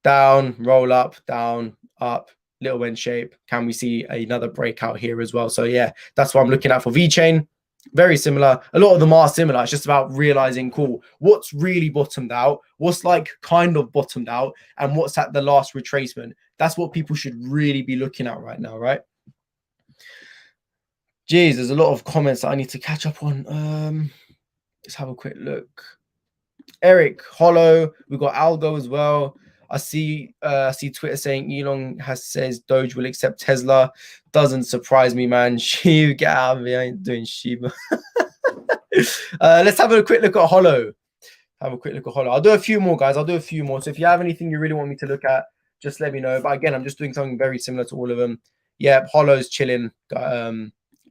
Down, roll up, down, up, little N shape. Can we see another breakout here as well? So yeah, that's what I'm looking at for VeChain. Very similar. A lot of them are similar. It's just about realizing, cool, what's really bottomed out, what's like kind of bottomed out, and what's at the last retracement. That's what people should really be looking at right now, right? Geez, there's a lot of comments that I need to catch up on. Let's have a quick look. Eric, Hollow, we got Algo as well. I see Twitter saying Elon says Doge will accept Tesla. Doesn't surprise me, man. Shiba, get out of here. I ain't doing Shiba. Let's have a quick look at Hollow. I'll do a few more, guys. I'll do a few more. So if you have anything you really want me to look at, just let me know. But again, I'm just doing something very similar to all of them. Yeah, Hollow's chilling.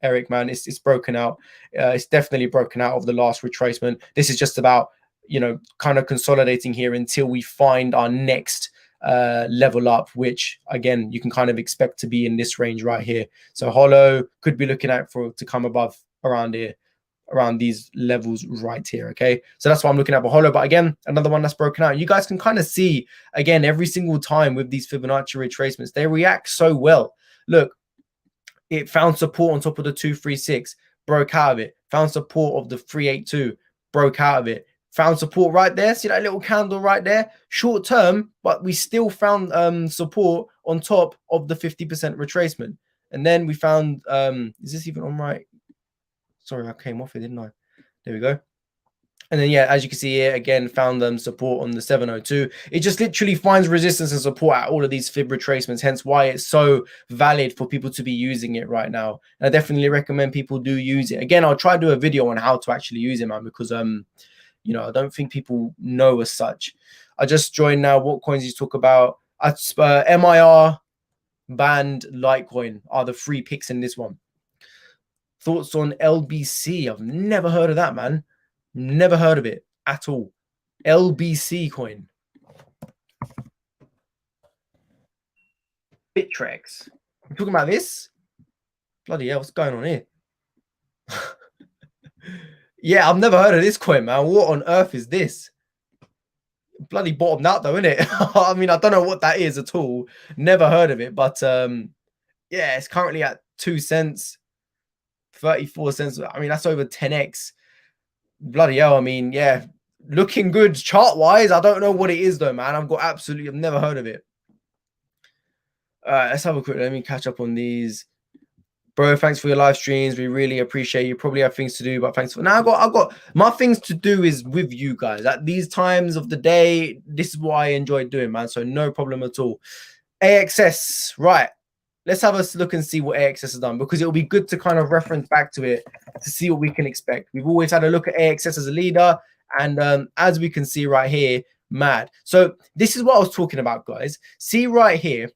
Eric, man, it's broken out. It's definitely broken out of the last retracement. This is just about, you know, kind of consolidating here until we find our next level up, which again you can kind of expect to be in this range right here. So Hollow could be looking at to come above around here, around these levels right here. Okay, so that's what I'm looking at for Hollow. But again, another one that's broken out. You guys can kind of see again every single time with these Fibonacci retracements, they react so well. Look, it found support on top of the 236, broke out of it, found support of the 382, broke out of it, found support right there. See that little candle right there? Short term, but we still found support on top of the 50% retracement. And then we found, is this even on right? Sorry, I came off it, didn't I? There we go. And then, yeah, as you can see here, again, found support on the 702. It just literally finds resistance and support at all of these fib retracements, hence why it's so valid for people to be using it right now. And I definitely recommend people do use it. Again, I'll try to do a video on how to actually use it, man, because, you know, I don't think people know as such. I just joined now. What coins you talk about? MIR, Band, Litecoin are the 3 picks in this one. Thoughts on LBC? I've never heard of that, man. Never heard of it at all. LBC coin. Bittrex. I'm talking about this? Bloody hell, what's going on here? Yeah, I've never heard of this coin, man. What on earth is this? Bloody bottomed out though, isn't it? I mean, I don't know what that is at all. Never heard of it, but yeah, it's currently at 2 cents. 34 cents. I mean, that's over 10x. Bloody hell. I mean, yeah, looking good chart wise. I don't know what it is though, man. I've never heard of it. Let's have a quick, let me catch up on these. Bro, thanks for your live streams. We really appreciate you. Probably have things to do, but thanks for now. I've got my things to do is with you guys at these times of the day. This is what I enjoy doing, man. So no problem at all. AXS, right? Let's have a look and see what AXS has done, because it'll be good to kind of reference back to it to see what we can expect. We've always had a look at AXS as a leader, and as we can see right here, mad. So this is what I was talking about, guys. See right here.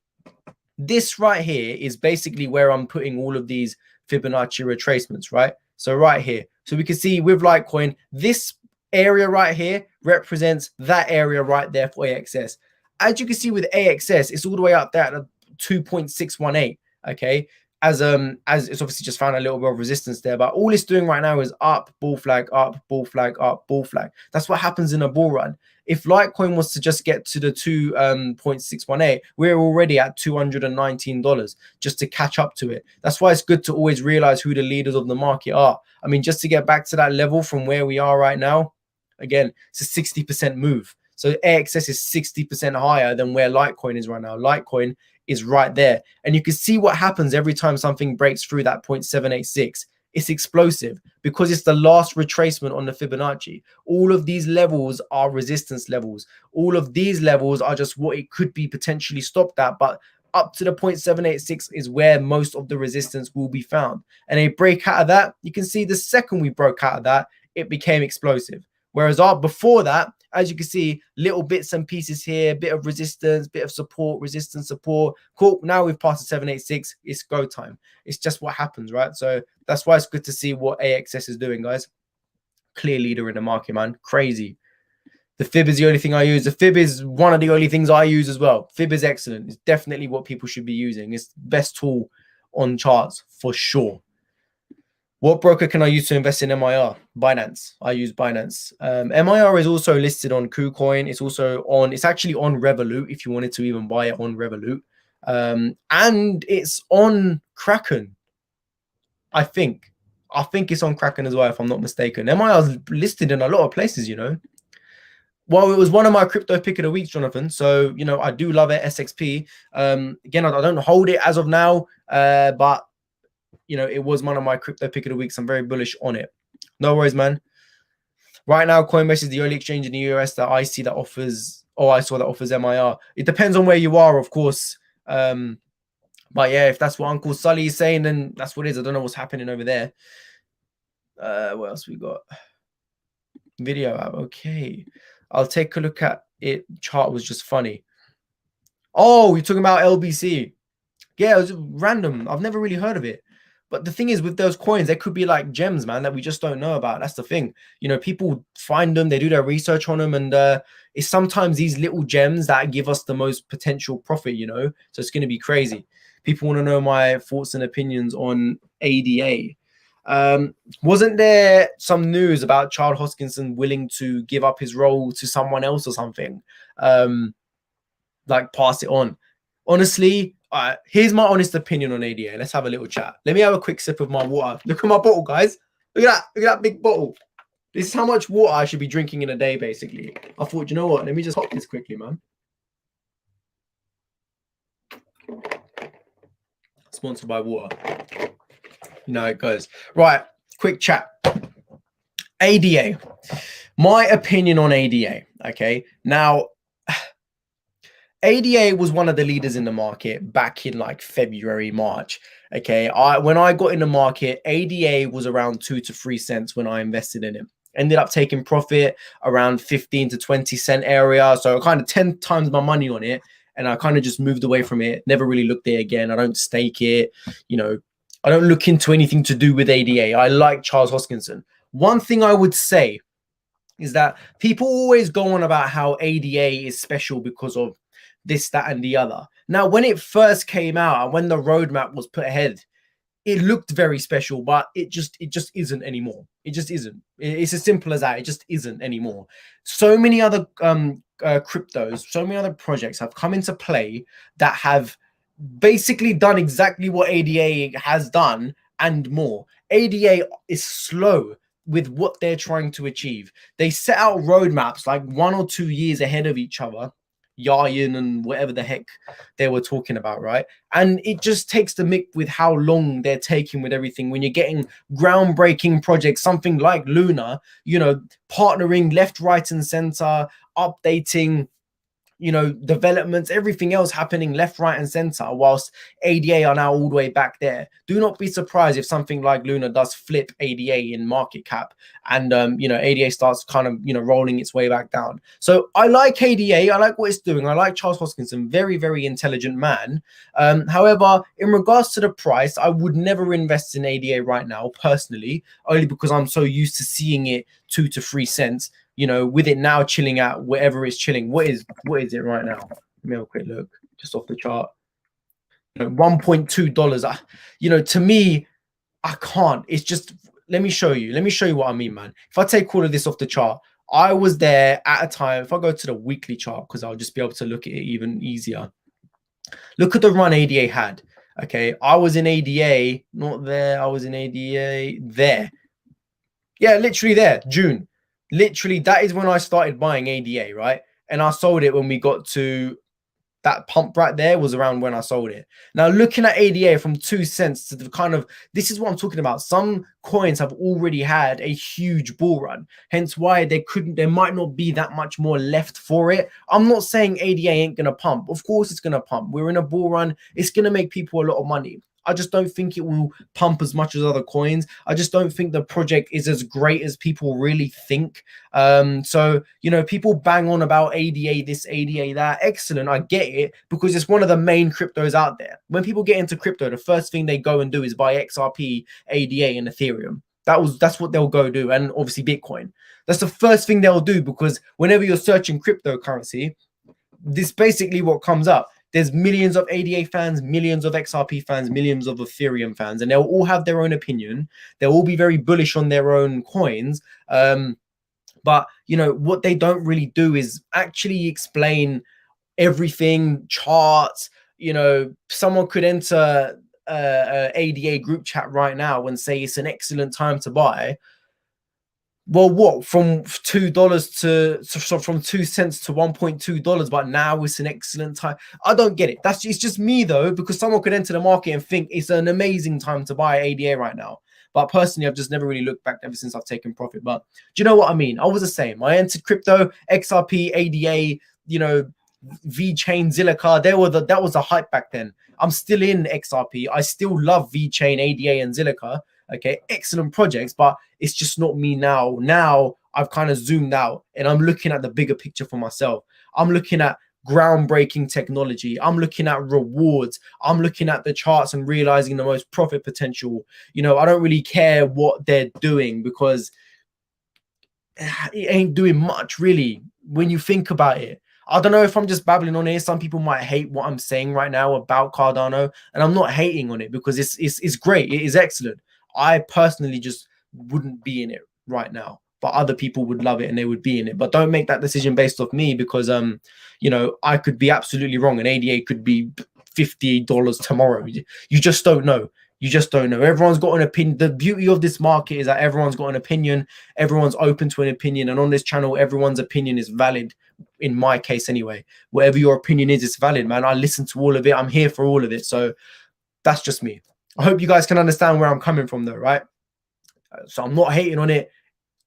This right here is basically where I'm putting all of these Fibonacci retracements, right? So right here. So we can see with Litecoin, this area right here represents that area right there for AXS. As you can see with AXS, it's all the way up there at 2.618, okay? As it's obviously just found a little bit of resistance there, but all it's doing right now is up, bull flag, up, bull flag, up, bull flag. That's what happens in a bull run. If Litecoin was to just get to the 2.618, we're already at $219 just to catch up to it. That's why it's good to always realize who the leaders of the market are. I mean, just to get back to that level from where we are right now, again, it's a 60% move. So AXS is 60% higher than where Litecoin is right now. Litecoin is right there. And you can see what happens every time something breaks through that 0.786. It's explosive because it's the last retracement on the Fibonacci. All of these levels are resistance levels. All of these levels are just what it could be potentially stopped at, but up to the 0.786 is where most of the resistance will be found. And a break out of that, you can see the second we broke out of that, it became explosive. Whereas before that, as you can see, little bits and pieces here, bit of resistance, bit of support, resistance, support. Cool. Now we've passed the 786. It's go time. It's just what happens, right? So that's why it's good to see what AXS is doing, guys. Clear leader in the market, man. Crazy. The fib is the only thing I use. The fib is one of the only things I use as well. Fib is excellent. It's definitely what people should be using. It's the best tool on charts for sure. What broker can I use to invest in MIR? Binance. I use Binance. MIR is also listed on KuCoin. It's actually on Revolut if you wanted to even buy it on Revolut. And it's on Kraken. I think it's on Kraken as well, if I'm not mistaken. MIR is listed in a lot of places, you know. Well, it was one of my crypto pick of the week, Jonathan. So, you know, I do love it, SXP. Again, I don't hold it as of now, but you know, it was one of my crypto pick of the weeks. I'm very bullish on it. No worries, man. Right now, Coinbase is the only exchange in the US that I see that offers, I saw that offers MIR. It depends on where you are, of course. But yeah, if that's what Uncle Sully is saying, then that's what it is. I don't know what's happening over there. What else we got? Video app. Okay. I'll take a look at it. Chart was just funny. Oh, you're talking about LBC. Yeah, it was random. I've never really heard of it. But the thing is, with those coins, they could be like gems, man, that we just don't know about. That's the thing. You know, people find them, they do their research on them, and it's sometimes these little gems that give us the most potential profit, you know? So it's going to be crazy. People want to know my thoughts and opinions on ADA. Wasn't there some news about Charles Hoskinson willing to give up his role to someone else or something? Like pass it on. Honestly, here's my honest opinion on ADA. Let's have a little chat. Let me have a quick sip of my water. Look at my bottle, guys. Look at that. Look at that big bottle. This is how much water I should be drinking in a day, basically. I thought, you know what? Let me just hop this quickly, man. Sponsored by water. You know how it goes. Right. Quick chat. ADA. My opinion on ADA. Okay. Now, ADA was one of the leaders in the market back in like February, March. Okay. When I got in the market, ADA was around 2 to 3 cents when I invested in it. Ended up taking profit around 15 to 20 cent area. So kind of 10 times my money on it. And I kind of just moved away from it. Never really looked there again. I don't stake it. You know, I don't look into anything to do with ADA. I like Charles Hoskinson. One thing I would say is that people always go on about how ADA is special because of this, that, and the other. Now, when it first came out and when the roadmap was put ahead, it looked very special, but it just isn't anymore. It just isn't. It's as simple as that. It just isn't anymore. So many other cryptos, so many other projects have come into play that have basically done exactly what ADA has done and more. ADA is slow with what they're trying to achieve. They set out roadmaps like 1 or 2 years ahead of each other, Yayin and whatever the heck they were talking about, right? And it just takes the mick with how long they're taking with everything. When you're getting groundbreaking projects, something like Luna, you know, partnering left, right, and center, updating, you know, developments, everything else happening left, right, and center, whilst ADA are now all the way back there. Do not be surprised if something like Luna does flip ADA in market cap, and you know, ADA starts kind of, you know, rolling its way back down. So I like ADA, I like what it's doing, I like Charles Hoskinson, very, very intelligent man. However, in regards to the price, I would never invest in ADA right now personally, only because I'm so used to seeing it 2 to 3 cents. You know, with it now chilling at wherever it's chilling. What is it right now? Let me have a quick look just off the chart. You know, $1.2. You know, to me, I can't. It's just, let me show you what I mean, man. If I take all of this off the chart, I was there at a time. If I go to the weekly chart, because I'll just be able to look at it even easier. Look at the run ADA had. Okay, I was in ADA, not there. I was in ADA there. Yeah, literally there, June. Literally, that is when I started buying ADA, right? And I sold it when we got to that pump right there, was around when I sold it. Now, looking at ADA from 2 cents to the kind of, this is what I'm talking about. Some coins have already had a huge bull run, hence why there might not be that much more left for it. I'm not saying ADA ain't going to pump. Of course it's going to pump. We're in a bull run. It's going to make people a lot of money. I just don't think it will pump as much as other coins. I just don't think the project is as great as people really think. So, you know, people bang on about ADA this, ADA that. Excellent, I get it, because it's one of the main cryptos out there. When people get into crypto, the first thing they go and do is buy XRP, ADA, and Ethereum. That's what they'll go do, and obviously Bitcoin. That's the first thing they'll do, because whenever you're searching cryptocurrency, this basically what comes up. There's millions of ADA fans, millions of XRP fans, millions of Ethereum fans, and they'll all have their own opinion. They'll all be very bullish on their own coins. But, you know, what they don't really do is actually explain everything, charts. You know, someone could enter ADA group chat right now and say it's an excellent time to buy. Well, what, from $2 to from 2 cents to $1.2, but now it's an excellent time. I don't get it. It's just me though, because someone could enter the market and think it's an amazing time to buy ADA right now. But personally, I've just never really looked back ever since I've taken profit. But do you know what I mean? I was the same. I entered crypto, XRP, ADA, you know, VeChain, Zilliqa. That was a hype back then. I'm still in XRP. I still love VeChain, ADA, and Zilliqa. Okay, excellent projects, but it's just not me now. Now I've kind of zoomed out and I'm looking at the bigger picture for myself. I'm looking at groundbreaking technology. I'm looking at rewards. I'm looking at the charts and realizing the most profit potential. You know, I don't really care what they're doing, because it ain't doing much really when you think about it. I don't know if I'm just babbling on here. Some people might hate what I'm saying right now about Cardano, and I'm not hating on it, because it's great. It is excellent. I personally just wouldn't be in it right now, but other people would love it and they would be in it. But don't make that decision based off me, because you know, I could be absolutely wrong, and ADA could be $50 tomorrow. You just don't know. You just don't know. Everyone's got an opinion. The beauty of this market is that everyone's got an opinion. Everyone's open to an opinion, and on this channel, everyone's opinion is valid. In my case, anyway, whatever your opinion is, it's valid, man. I listen to all of it. I'm here for all of it. So that's just me. I hope you guys can understand where I'm coming from though, right? So I'm not hating on it.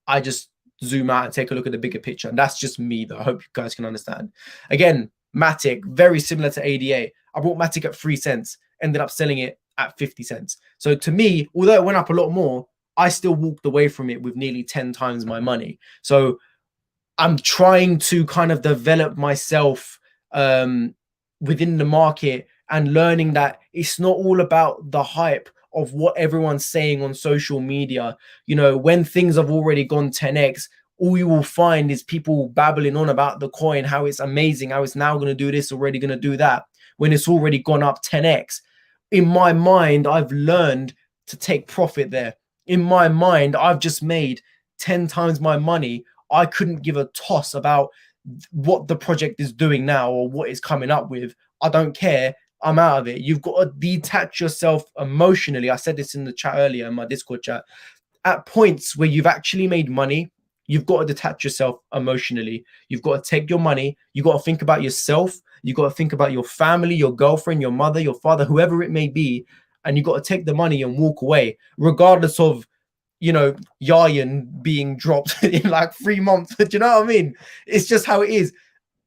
I just zoom out and take a look at the bigger picture. And that's just me though. I hope you guys can understand. Again, MATIC, very similar to ADA. I bought MATIC at 3 cents, ended up selling it at 50 cents. So to me, although it went up a lot more, I still walked away from it with nearly 10 times my money. So I'm trying to kind of develop myself within the market, and learning that it's not all about the hype of what everyone's saying on social media. You know, when things have already gone 10x, all you will find is people babbling on about the coin, how it's amazing, how it's now going to do this, already going to do that, when it's already gone up 10x. In my mind, I've learned to take profit there. In my mind, I've just made 10 times my money. I couldn't give a toss about what the project is doing now or what it's coming up with. I don't care. I'm out of it. You've got to detach yourself emotionally. I said this in the chat earlier, in my Discord chat. At points where you've actually made money, you've got to detach yourself emotionally. You've got to take your money. You've got to think about yourself. You've got to think about your family, your girlfriend, your mother, your father, whoever it may be. And you've got to take the money and walk away, regardless of, you know, Yayan being dropped in like 3 months. Do you know what I mean? It's just how it is.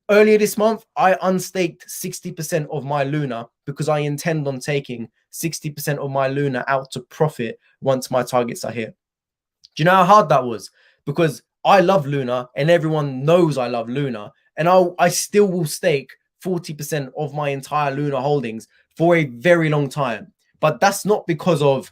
Earlier this month, I unstaked 60% of my Luna because I intend on taking 60% of my Luna out to profit once my targets are hit. Do you know how hard that was? Because I love Luna and everyone knows I love Luna. And I still will stake 40% of my entire Luna holdings for a very long time. But that's not because of,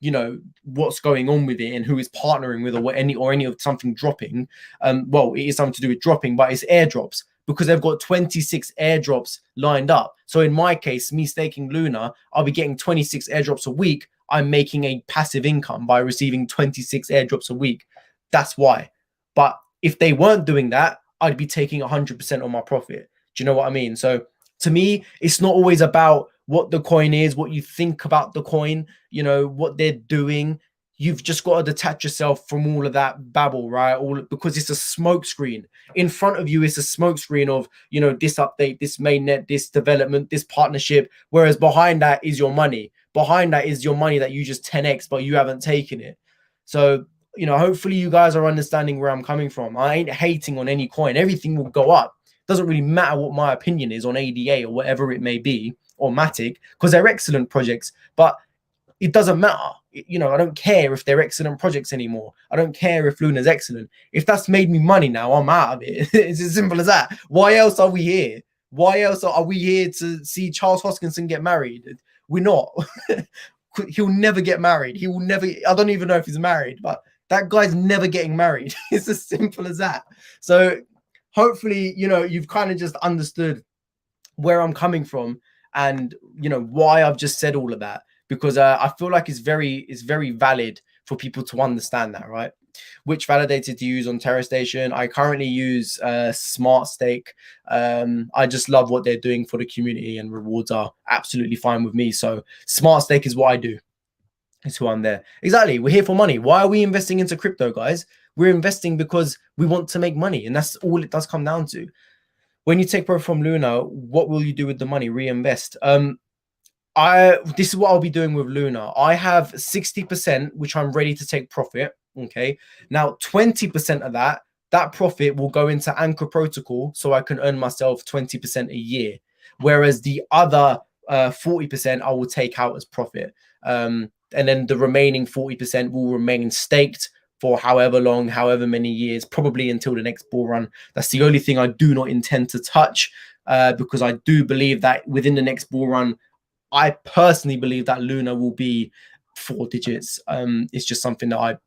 you know, what's going on with it and who is partnering with or any of something dropping. Well, it is something to do with dropping, but it's airdrops because they've got 26 airdrops lined up. So in my case, me staking Luna, I'll be getting 26 airdrops a week. I'm making a passive income by receiving 26 airdrops a week. That's why. But if they weren't doing that, I'd be taking 100% of my profit. Do you know what I mean? So to me, it's not always about what the coin is, what you think about the coin, you know, what they're doing. You've just got to detach yourself from all of that babble, right? Because it's a smoke screen. In front of you is a smoke screen of, you know, this update, this mainnet, this development, this partnership. Whereas behind that is your money. Behind that is your money that you just 10x, but you haven't taken it. So, you know, hopefully you guys are understanding where I'm coming from. I ain't hating on any coin. Everything will go up. Doesn't really matter what my opinion is on ADA or whatever it may be, or MATIC, because they're excellent projects. But it doesn't matter. You know, I don't care if they're excellent projects anymore. I don't care if Luna's excellent. If that's made me money now, I'm out of it. It's as simple as that. Why else are we here? Why else are we here to see Charles Hoskinson get married? We're not. He'll never get married. He will never. I don't even know if he's married, but that guy's never getting married. It's as simple as that. So hopefully, you know, you've kind of just understood where I'm coming from and, you know, why I've just said all of that, because I feel like it's very valid for people to understand that, right? Which validator to use on Terra Station? I currently use Smart Stake. I just love what they're doing for the community, and rewards are absolutely fine with me. So Smart Stake is what I do. It's who I'm there. Exactly. We're here for money. Why are we investing into crypto, guys? We're investing because we want to make money, and that's all it does come down to. When you take profit from Luna, what will you do with the money? Reinvest. This is what I'll be doing with Luna. I have 60%, which I'm ready to take profit. Okay. Now 20% of that profit will go into Anchor Protocol, so I can earn myself 20% a year. Whereas the other 40% I will take out as profit. And then the remaining 40% will remain staked for however long, however many years, probably until the next bull run. That's the only thing I do not intend to touch, because I do believe that within the next bull run, I personally believe that Luna will be 4 digits. It's just something that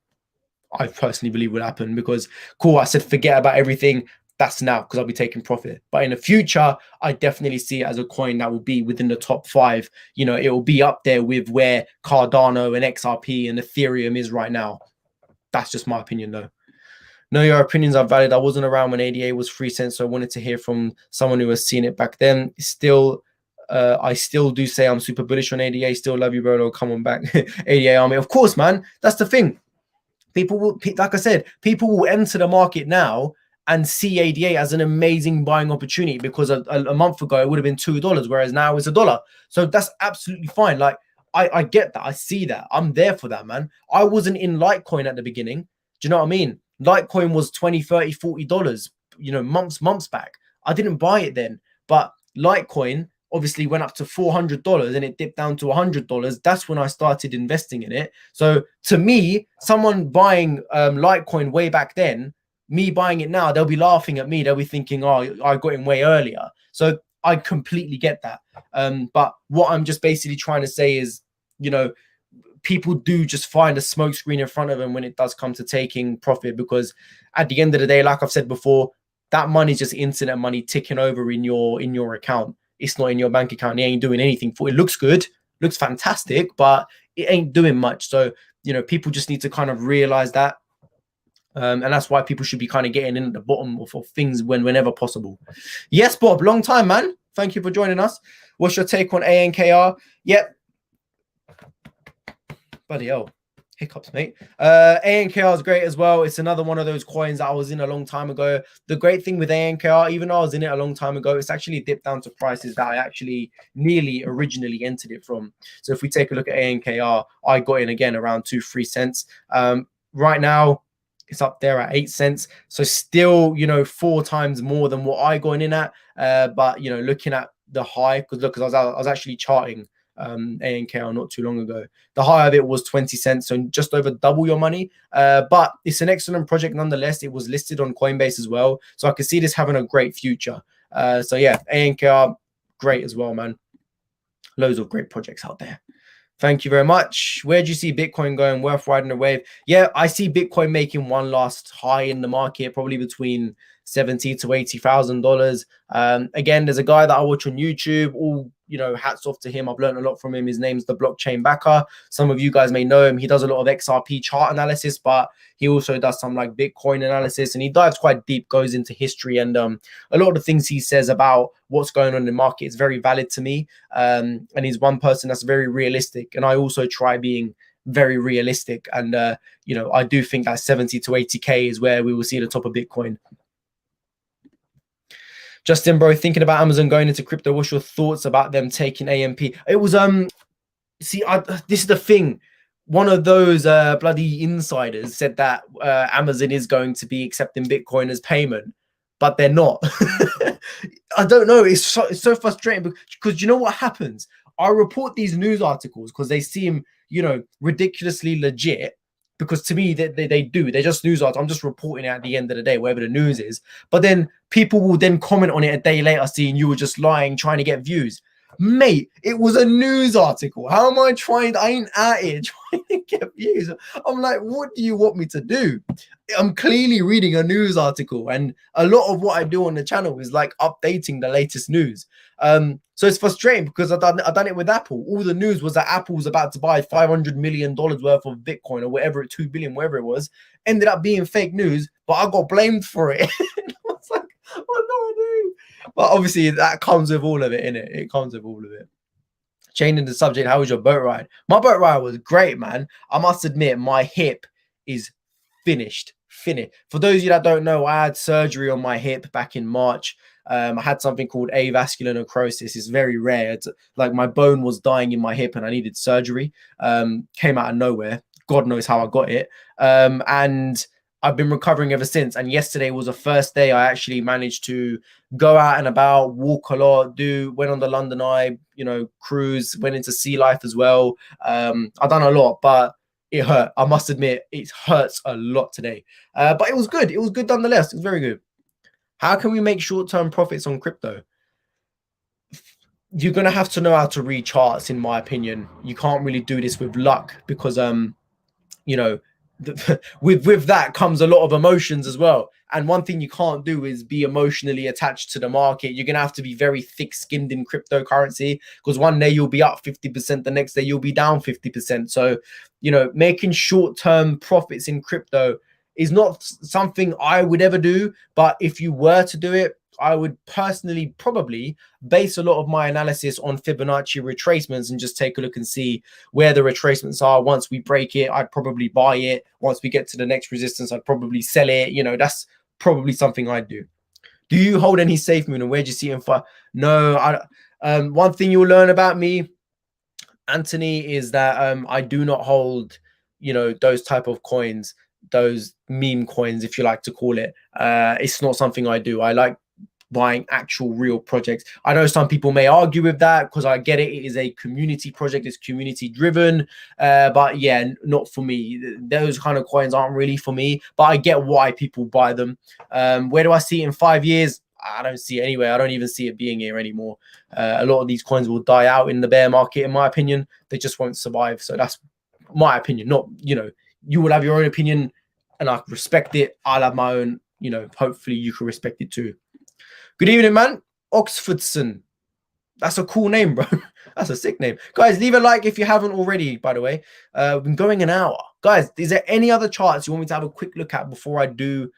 I personally believe will happen, because cool, I said forget about everything. That's now because I'll be taking profit. But in the future, I definitely see it as a coin that will be within the top 5. You know, it will be up there with where Cardano and XRP and Ethereum is right now. That's just my opinion, though. No, your opinions are valid. I wasn't around when ADA was 3 cents, so I wanted to hear from someone who has seen it back then. Still, I still do say I'm super bullish on ADA. Still love you, bro. Come on back. ADA army. Of course, man. That's the thing. People will, like I said, people will enter the market now and see ADA as an amazing buying opportunity, because a month ago it would have been $2, whereas now it's $1. So that's absolutely fine. Like, I get that. I see that. I'm there for that, man. I wasn't in Litecoin at the beginning. Do you know what I mean? Litecoin was $20, $30, $40, you know, months back. I didn't buy it then. But Litecoin obviously went up to $400 and it dipped down to $100. That's when I started investing in it. So to me, someone buying Litecoin way back then, me buying it now, they'll be laughing at me. They'll be thinking, oh, I got in way earlier. So I completely get that. But what I'm just basically trying to say is, you know, people do just find a smoke screen in front of them when it does come to taking profit, because at the end of the day, like I've said before, that money is just internet money ticking over in your account. It's not in your bank account. It ain't doing anything for it. Looks good, looks fantastic, but it ain't doing much. So, you know, people just need to kind of realize that. And that's why people should be kind of getting in at the bottom of things whenever possible. Yes, Bob, long time, man. Thank you for joining us. What's your take on ANKR? Yep. Bloody hell. Hiccups, mate. ANKR is great as well. It's another one of those coins that I was in a long time ago. The great thing with ANKR, even though I was in it a long time ago, it's actually dipped down to prices that I actually nearly originally entered it from. So if we take a look at ANKR, I got in again around 2-3 cents. Right now, it's up there at 8 cents. So still, 4 times more than what I got in at. But, looking at the high, because I was actually charting ANKR not too long ago. The high of it was 20 cents, so just over double your money. But it's an excellent project nonetheless. It was listed on Coinbase as well, so I could see this having a great future. So yeah, ANKR, great as well, man. Loads of great projects out there. Thank you very much. Where do you see Bitcoin going? Worth riding the wave? Yeah, I see Bitcoin making one last high in the market, probably between $70,000 to $80,000. Again, there's a guy that I watch on YouTube. All hats off to him. I've learned a lot from him. His name's the Blockchain Backer. Some of you guys may know him. He does a lot of XRP chart analysis, but he also does some like Bitcoin analysis, and he dives quite deep, goes into history, and a lot of the things he says about what's going on in the market is very valid to me. And he's one person that's very realistic, and I also try being very realistic. And I do think that 70 to 80K is where we will see the top of Bitcoin. Justin, bro, thinking about Amazon going into crypto, what's your thoughts about them taking AMP? It was this is the thing. One of those bloody insiders said that Amazon is going to be accepting Bitcoin as payment, but they're not. I don't know. It's so frustrating because you know what happens? I report these news articles because they seem, ridiculously legit. Because to me, they do. They're just news articles. I'm just reporting it at the end of the day, wherever the news is. But then people will then comment on it a day later, seeing you were just lying, trying to get views. Mate, it was a news article. How am I trying? I ain't at it trying to get views. I'm like, what do you want me to do? I'm clearly reading a news article, and a lot of what I do on the channel is like updating the latest news. So it's frustrating because I've done it with Apple. All the news was that Apple was about to buy $500 million worth of Bitcoin or whatever, 2 billion, whatever it was. Ended up being fake news, but I got blamed for it. I was like, what do I do? But obviously that comes with all of it, innit? It comes with all of it. Changing the subject, how was your boat ride? My boat ride was great, man. I must admit, my hip is finished. For those of you that don't know, I had surgery on my hip back in March. I had something called avascular necrosis. It's very rare. It's like my bone was dying in my hip and I needed surgery. Came out of nowhere. God knows how I got it. And I've been recovering ever since. And yesterday was the first day I actually managed to go out and about, walk a lot, went on the London Eye, cruise, went into sea life as well. I've done a lot, but it hurt. I must admit, it hurts a lot today. But it was good. It was good nonetheless. It was very good. How can we make short-term profits on crypto? You're going to have to know how to read charts, in my opinion. You can't really do this with luck because, with that comes a lot of emotions as well. And one thing you can't do is be emotionally attached to the market. You're going to have to be very thick-skinned in cryptocurrency because one day you'll be up 50%, the next day you'll be down 50%. So, making short-term profits in crypto is not something I would ever do. But if you were to do it, I would personally probably base a lot of my analysis on Fibonacci retracements and just take a look and see where the retracements are. Once we break it, I'd probably buy it. Once we get to the next resistance, I'd probably sell it. That's probably something I'd do. Do you hold any safe moon, and where do you see it in No, one thing you'll learn about me, Anthony, is that I do not hold, those type of coins, those meme coins, if you like to call it. It's not something I do. I like buying actual real projects. I know some people may argue with that because I get it. It is a community project. It's community driven. But yeah, not for me. Those kind of coins aren't really for me, but I get why people buy them. Where do I see it in 5 years? I don't see it anywhere. I don't even see it being here anymore. A lot of these coins will die out in the bear market, in my opinion. They just won't survive. So that's my opinion. Not, you will have your own opinion and I respect it. I'll have my own, hopefully you can respect it too. Good evening, man. Oxfordson. That's a cool name, bro. That's a sick name. Guys, leave a like if you haven't already, by the way. We've been going an hour. Guys, is there any other charts you want me to have a quick look at before I do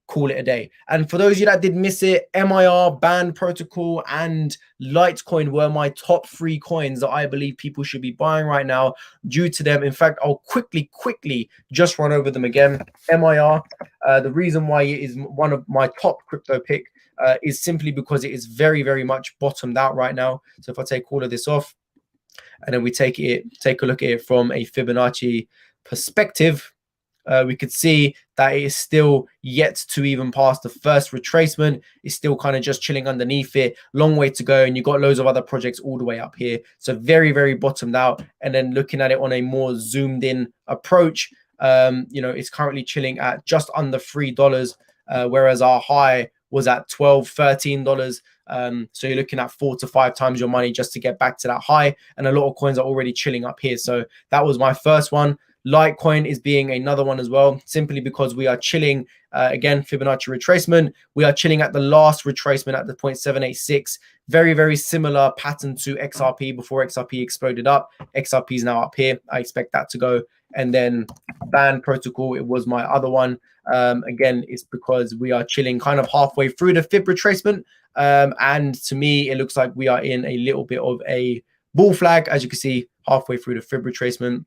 call it a day. And for those of you that did miss it, MIR, Band Protocol, and Litecoin were my top 3 coins that I believe people should be buying right now due to them. In fact, I'll quickly just run over them again. MIR, the reason why it is one of my top crypto pick is simply because it is very much bottomed out right now. So if I take all of this off and then we take a look at it from a Fibonacci perspective, we could see that it is still yet to even pass the first retracement. It's still kind of just chilling underneath it. Long way to go. And you've got loads of other projects all the way up here. So very bottomed out. And then looking at it on a more zoomed in approach, you know, it's currently chilling at just under $3, whereas our high was at $12, $13. So you're looking at 4 to 5 times your money just to get back to that high. And a lot of coins are already chilling up here. So that was my first one. Litecoin is being another one as well, simply because we are chilling, again, Fibonacci retracement. We are chilling at the last retracement at the 0.786. Very similar pattern to XRP before XRP exploded up. XRP is now up here. I expect that to go. And then Band Protocol, it was my other one. Again, it's because we are chilling kind of halfway through the Fib retracement. And to me, it looks like we are in a little bit of a bull flag, as you can see, halfway through the Fib retracement.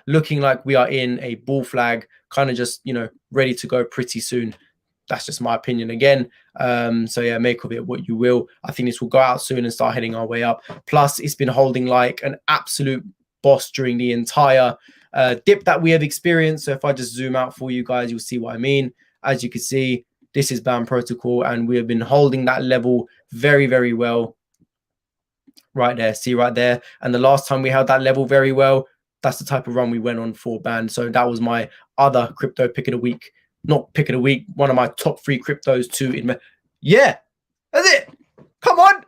Looking like we are in a bull flag, kind of just, you know, ready to go pretty soon. That's just my opinion again. So yeah, make of it what you will. I think this will go out soon and start heading our way up. Plus, it's been holding like an absolute boss during the entire dip that we have experienced. So if I just zoom out for you guys, you'll see what I mean. As you can see, this is Band Protocol, and we have been holding that level very well. Right there, see right there. And the last time we held that level very well, that's the type of run we went on for Band. So that was my other crypto pick of the week. Not pick of the week, one of my top 3 cryptos to yeah, that's it. Come on.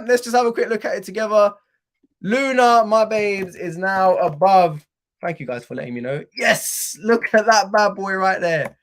Let's just have a quick look at it together. Luna, my babes, is now above. Thank you guys for letting me know. Yes, look at that bad boy right there.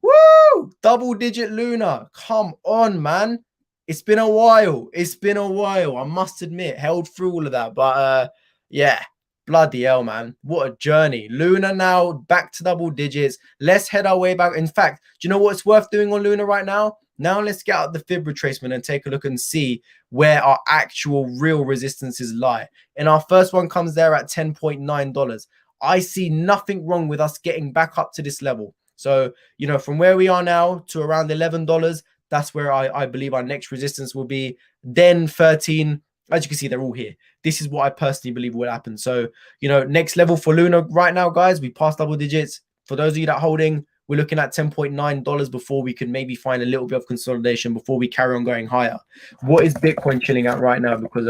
Woo! Double-digit Luna. Come on, man. It's been a while. I must admit, held through all of that. But yeah. Bloody hell, man. What a journey. Luna now back to double digits. Let's head our way back. In fact, do you know what's worth doing on Luna right now? Now let's get out the Fib retracement and take a look and see where our actual real resistances lie. And our first one comes there at $10.9. I see nothing wrong with us getting back up to this level. So, you know, from where we are now to around $11, that's where I believe our next resistance will be. Then 13. As you can see, they're all here. This is what I personally believe will happen. So, you know, next level for Luna right now, guys, we passed double digits. For those of you that are holding, we're looking at $10.9 before we could maybe find a little bit of consolidation before we carry on going higher. What is Bitcoin chilling at right now? Because,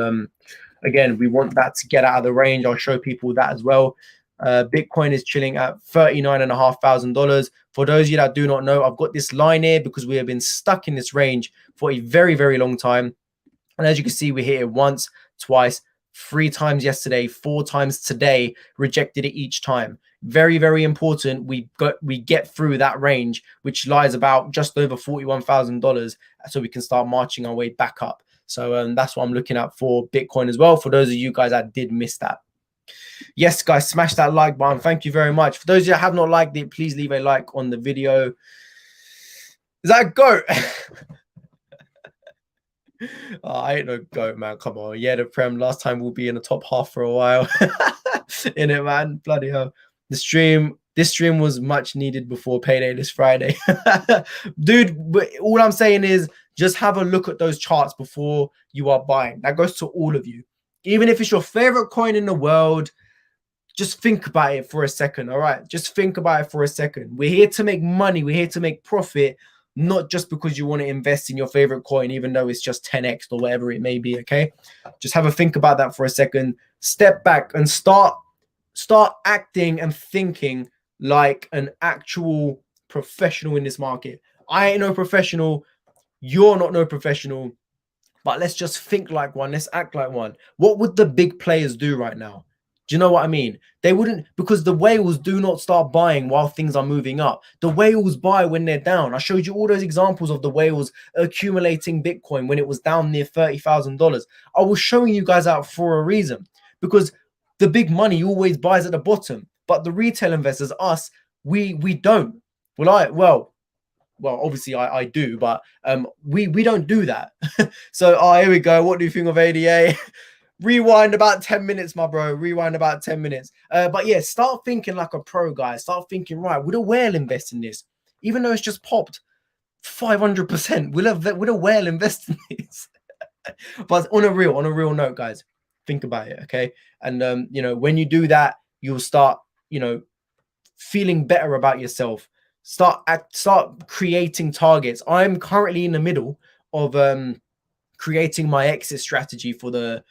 again, we want that to get out of the range. I'll show people that as well. Bitcoin is chilling at $39,500. For those of you that do not know, I've got this line here because we have been stuck in this range for a very long time. And as you can see, we hit it once, twice, 3 times yesterday, 4 times today, rejected it each time. Very important. We get through that range, which lies about just over $41,000, so we can start marching our way back up. So that's what I'm looking at for Bitcoin as well, for those of you guys that did miss that. Yes, guys, smash that like button. Thank you very much. For those of you that have not liked it, please leave a like on the video. Is that a goat? Oh, I ain't no goat, man. Come on. Yeah, the Prem last time we'll be in the top half for a while. In it, man. Bloody hell. This stream was much needed before payday this Friday. Dude, all I'm saying is just have a look at those charts before you are buying. That goes to all of you. Even if it's your favorite coin in the world, just think about it for a second. All right. Just think about it for a second. We're here to make money. We're here to make profit. Not just because you want to invest in your favorite coin, even though it's just 10x or whatever it may be, okay? Just have a think about that for a second. Step back and start acting and thinking like an actual professional in this market. I ain't no professional. You're not no professional. But let's just think like one. Let's act like one. What would the big players do right now? Do you know what I mean? They wouldn't, because the whales do not start buying while things are moving up. The whales buy when they're down. I showed you all those examples of the whales accumulating Bitcoin when it was down near $30,000. I was showing you guys out for a reason, because the big money always buys at the bottom, but the retail investors, us, we don't. Well, well, obviously I do, but we don't do that. So here we go. What do you think of ADA? Rewind about 10 minutes, my bro. Rewind about 10 minutes. But yeah, start thinking like a pro, guys. Start thinking, right, would a whale invest in this? Even though it's just popped 500%, would a whale invest in this? But on a real note, guys, think about it, okay? And you know, when you do that, you'll start, you know, feeling better about yourself. Start creating targets. I'm currently in the middle of creating my exit strategy for the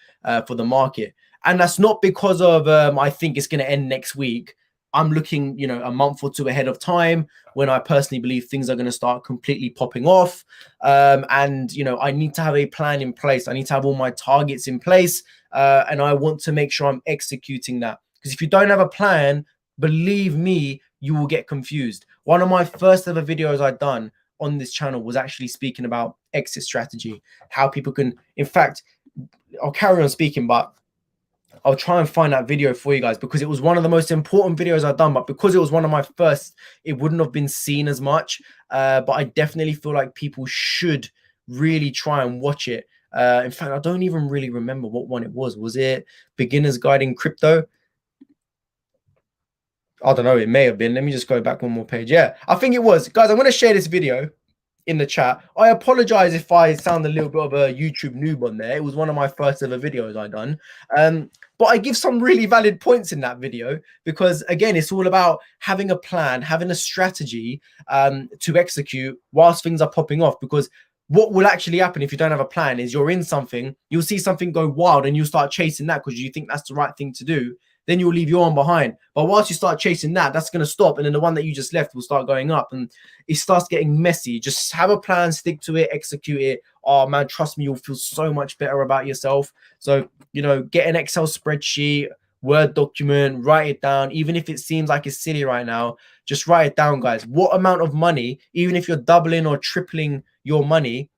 market, and that's not because of I think it's going to end next week. I'm looking, you know, a month or two ahead of time when I personally believe things are going to start completely popping off. And, you know, I need to have a plan in place. I need to have all my targets in place. And I want to make sure I'm executing that. Because if you don't have a plan, believe me, you will get confused. One of my first ever videos I've done on this channel was actually speaking about exit strategy, how people can, in fact, I'll carry on speaking, but I'll try and find that video for you guys because it was one of the most important videos I've done. But because it was one of my first, it wouldn't have been seen as much. But I definitely feel like people should really try and watch it. In fact, I don't even really remember what one it was. Was it Beginner's Guide in Crypto? I don't know. It may have been. Let me just go back one more page. Yeah, I think it was. Guys, I'm going to share this video in the chat. I apologize if I sound a little bit of a YouTube noob on there. It was one of my first ever videos I done. But I give some really valid points in that video because, again, it's all about having a plan, having a strategy to execute whilst things are popping off. Because what will actually happen if you don't have a plan is you're in something, you'll see something go wild and you'll start chasing that because you think that's the right thing to do. Then you'll leave your one behind. But once you start chasing that, that's going to stop. And then the one that you just left will start going up. And it starts getting messy. Just have a plan, stick to it, execute it. Oh, man, trust me, you'll feel so much better about yourself. So, you know, get an Excel spreadsheet, Word document, write it down. Even if it seems like it's silly right now, just write it down, guys. What amount of money, even if you're doubling or tripling your money,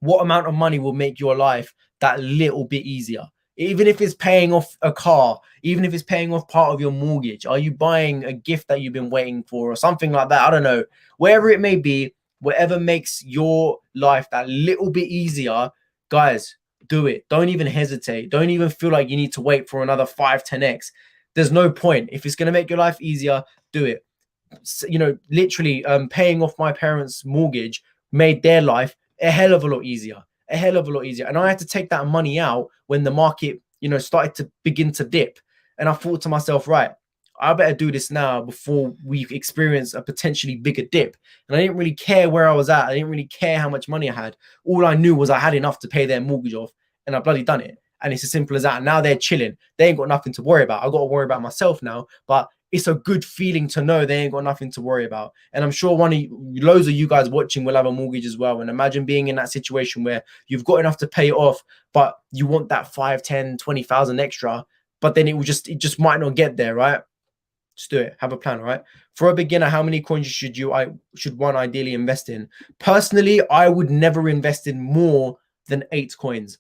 what amount of money will make your life that little bit easier? Even if it's paying off a car, even if it's paying off part of your mortgage, are you buying a gift that you've been waiting for or something like that? I don't know. Wherever it may be, whatever makes your life that little bit easier, guys, do it. Don't even hesitate. Don't even feel like you need to wait for another 5-10x. There's no point. If it's going to make your life easier, do it. You know, literally paying off my parents' mortgage made their life a hell of a lot easier. A hell of a lot easier. And I had to take that money out when the market, you know, started to begin to dip. And I thought to myself, right, I better do this now before we experience a potentially bigger dip. And I didn't really care where I was at. I didn't really care how much money I had. All I knew was I had enough to pay their mortgage off, and I bloody done it. And it's as simple as that. And now they're chilling. They ain't got nothing to worry about. I got to worry about myself now. But it's a good feeling to know they ain't got nothing to worry about. And I'm sure loads of you guys watching will have a mortgage as well. And imagine being in that situation where you've got enough to pay it off, but you want that 5, 10, 20,000 extra, but then it just might not get there, right? Just do it. Have a plan, right? For a beginner, how many coins should one ideally invest in? Personally, I would never invest in more than 8 coins.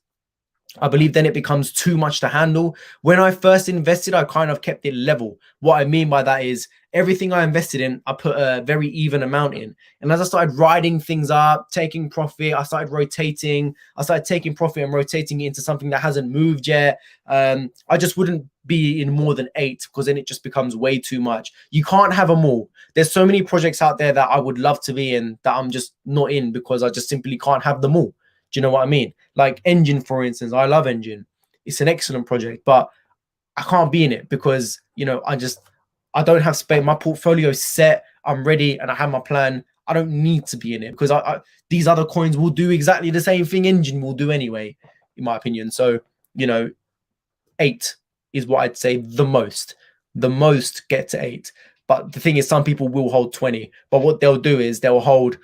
I believe then it becomes too much to handle. When I first invested, I kind of kept it level. What I mean by that is everything I invested in, I put a very even amount in. And as I started riding things up, taking profit, I started rotating. I started taking profit and rotating it into something that hasn't moved yet. I just wouldn't be in more than 8 because then it just becomes way too much. You can't have them all. There's so many projects out there that I would love to be in that I'm just not in because I just simply can't have them all. Do you know what I mean? Like Engine, for instance. I love Engine. It's an excellent project, but I can't be in it because, you know, I don't have space. My portfolio is set. I'm ready and I have my plan. I don't need to be in it because these other coins will do exactly the same thing Engine will do anyway, in my opinion. So, you know, 8 is what I'd say the most. The most get to 8. But the thing is, some people will hold 20. But what they'll do is they'll hold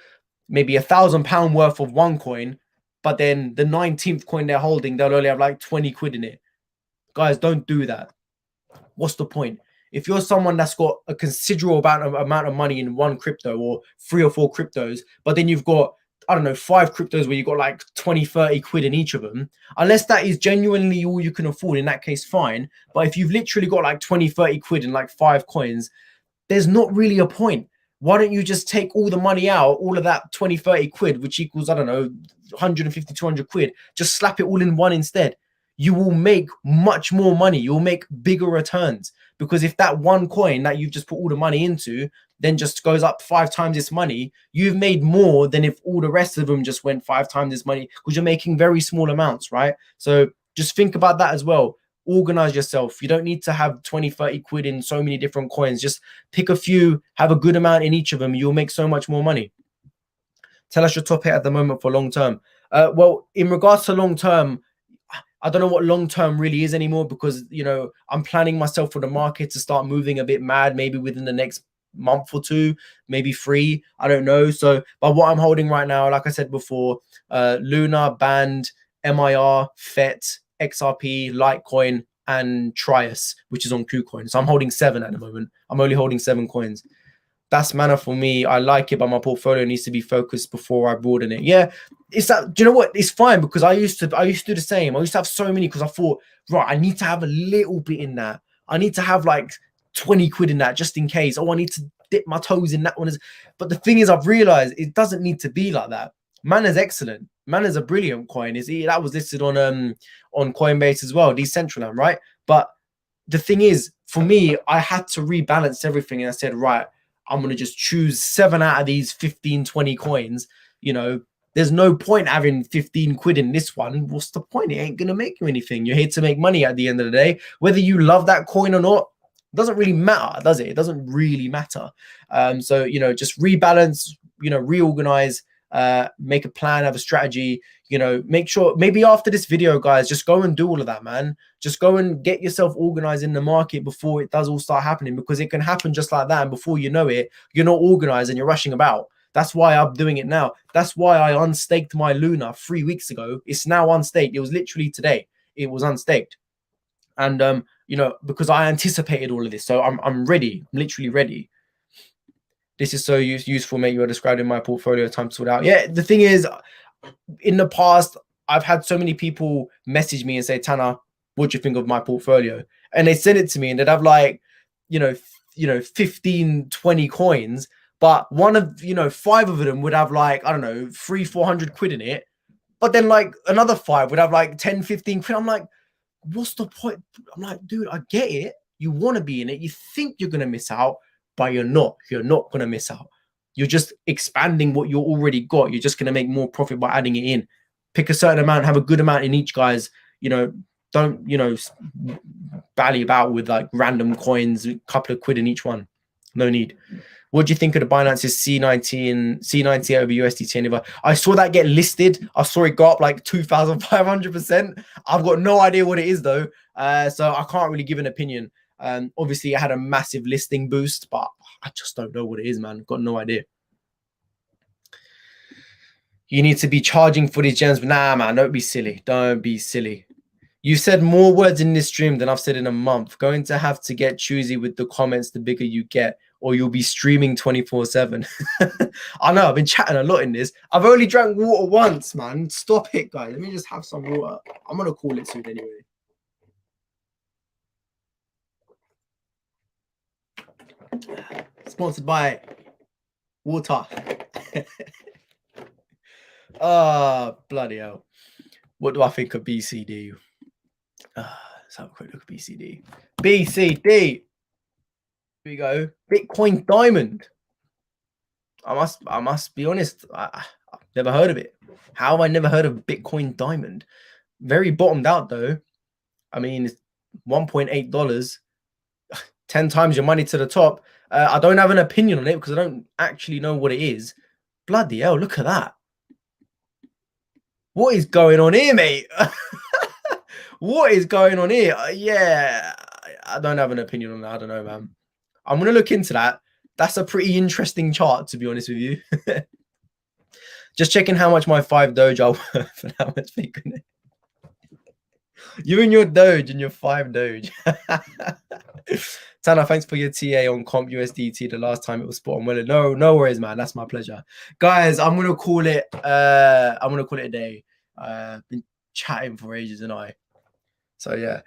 maybe £1,000 worth of one coin, but then the 19th coin they're holding, they'll only have like 20 quid in it. Guys, don't do that. What's the point? If you're someone that's got a considerable amount of money in one crypto or 3 or 4 cryptos, but then you've got, I don't know, 5 cryptos where you've got like 20, 30 quid in each of them, unless that is genuinely all you can afford, in that case, fine. But if you've literally got like 20, 30 quid in like 5 coins, there's not really a point. Why don't you just take all the money out, all of that 20, 30 quid, which equals, I don't know, 150, 200 quid, just slap it all in one instead. You will make much more money. You'll make bigger returns, because if that one coin that you've just put all the money into then just goes up 5 times this money, you've made more than if all the rest of them just went 5 times this money, because you're making very small amounts, right? So just think about that as well. Organize yourself. You don't need to have 20, 30 quid in so many different coins. Just pick a few, have a good amount in each of them. You'll make so much more money. Tell us your top hit at the moment for long term. Well, in regards to long term, I don't know what long term really is anymore, because, you know, I'm planning myself for the market to start moving a bit mad, maybe within the next month or 2, maybe 3. I don't know. So, but what I'm holding right now, like I said before, Luna, Band, MIR, FET, XRP, Litecoin, and Trias, which is on KuCoin. So I'm holding 7 at the moment. I'm only holding 7 coins. That's mana for me. I like it, but my portfolio needs to be focused before I broaden it. Yeah, it's that. Do you know what? It's fine, because I used to do the same. I used to have so many, because I thought, right, I need to have a little bit in that. I need to have like 20 quid in that just in case. Oh, I need to dip my toes in that one. But the thing is, I've realized it doesn't need to be like that. Mana's excellent. Mana's a brilliant coin. That was listed on Coinbase as well, Decentraland, right? But the thing is, for me, I had to rebalance everything, and I said, right, I'm going to just choose 7 out of these 15, 20 coins. You know, there's no point having 15 quid in this one. What's the point? It ain't going to make you anything. You're here to make money at the end of the day. Whether you love that coin or not, doesn't really matter, does it? It doesn't really matter. So, you know, just rebalance, you know, reorganize, make a plan, have a strategy, you know, make sure maybe after this video, guys, just go and do all of that, man. Just go and get yourself organized in the market before it does all start happening, because it can happen just like that. And before you know it, you're not organized and you're rushing about. That's why I'm doing it now. That's why I unstaked my Luna 3 weeks ago. It's now unstaked. It was literally today. It was unstaked. And, you know, because I anticipated all of this. So I'm ready. I'm literally ready. This is so useful, mate. You are describing my portfolio. Time to sort out. Yeah, the thing is, in the past, I've had so many people message me and say, Tanner, what do you think of my portfolio? And they send it to me, and they'd have like, you know, 15, 20 coins, but one of, you know, 5 of them would have like, I don't know, 300-400 quid in it. But then like another 5 would have like 10, 15 quid. I'm like, what's the point? I'm like, dude, I get it. You want to be in it. You think you're going to miss out, but you're not. You're not going to miss out. You're just expanding what you already got. You're just going to make more profit by adding it in. Pick a certain amount, have a good amount in each, guys. You know, don't, you know, bally about with like random coins, a couple of quid in each one. No need. What do you think of the Binance's C90 over USDT? I saw that get listed. I saw it go up like 2,500%. I've got no idea what it is though. So I can't really give an opinion. Obviously it had a massive listing boost, but I just don't know what it is, man. I've got no idea. You need to be charging for these gems. Nah, man, don't be silly. Don't be silly. You said more words in this stream than I've said in a month. Going to have to get choosy with the comments the bigger you get, or you'll be streaming 24/7. I know, I've been chatting a lot in this. I've only drank water once, man. Stop it, guys. Let me just have some water. I'm going to call it soon anyway. Sponsored by water. Bloody hell. What do I think of BCD? Let's have a quick look at BCD. BCD. Here we go. Bitcoin Diamond. I must be honest. I've never heard of it. How have I never heard of Bitcoin Diamond? Very bottomed out though. I mean, it's $1.8, 10 times your money to the top. I don't have an opinion on it because I don't actually know what it is. Bloody hell, look at that. What is going on here, mate? What is going on here? Yeah, I don't have an opinion on that. I don't know, man. I'm going to look into that. That's a pretty interesting chart, to be honest with you. Just checking how much my 5 Doge are worth and how much Bitcoin. You and your Doge and your 5 Doge. Tanner, thanks for your TA on Comp USDT the last time it was spot on. Well, no worries, man. That's my pleasure. Guys, I'm gonna call it a day. Been chatting for ages and so yeah.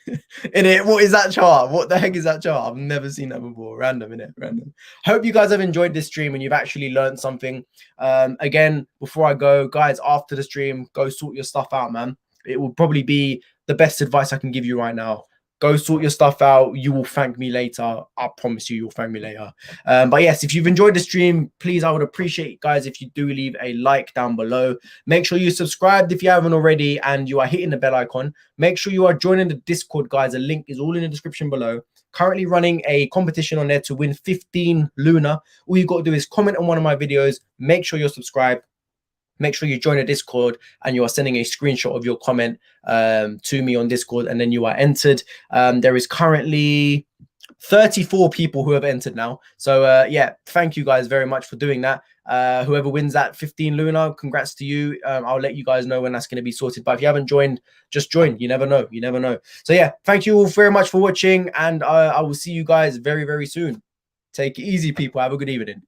In it, what is that chart? What the heck is that chart? I've never seen that before. Random, innit? Random. Hope you guys have enjoyed this stream and you've actually learned something. Again, before I go, guys, after the stream, go sort your stuff out, man. It will probably be the best advice I can give you right now. Go sort your stuff out. You will thank me later. I promise you, you'll thank me later. But yes, if you've enjoyed the stream, please, I would appreciate, guys, if you do leave a like down below. Make sure you subscribed if you haven't already and you are hitting the bell icon. Make sure you are joining the Discord, guys. The link is all in the description below. Currently running a competition on there to win 15 Luna. All you got to do is comment on one of my videos. Make sure you're subscribed. Make sure you join a Discord and you are sending a screenshot of your comment to me on Discord, and then you are entered. There is currently 34 people who have entered now. So yeah, thank you guys very much for doing that. Whoever wins that 15 Luna, congrats to you. I'll let you guys know when that's going to be sorted. But if you haven't joined, just join. You never know. You never know. So yeah, thank you all very much for watching, and I will see you guys very, very soon. Take it easy, people. Have a good evening.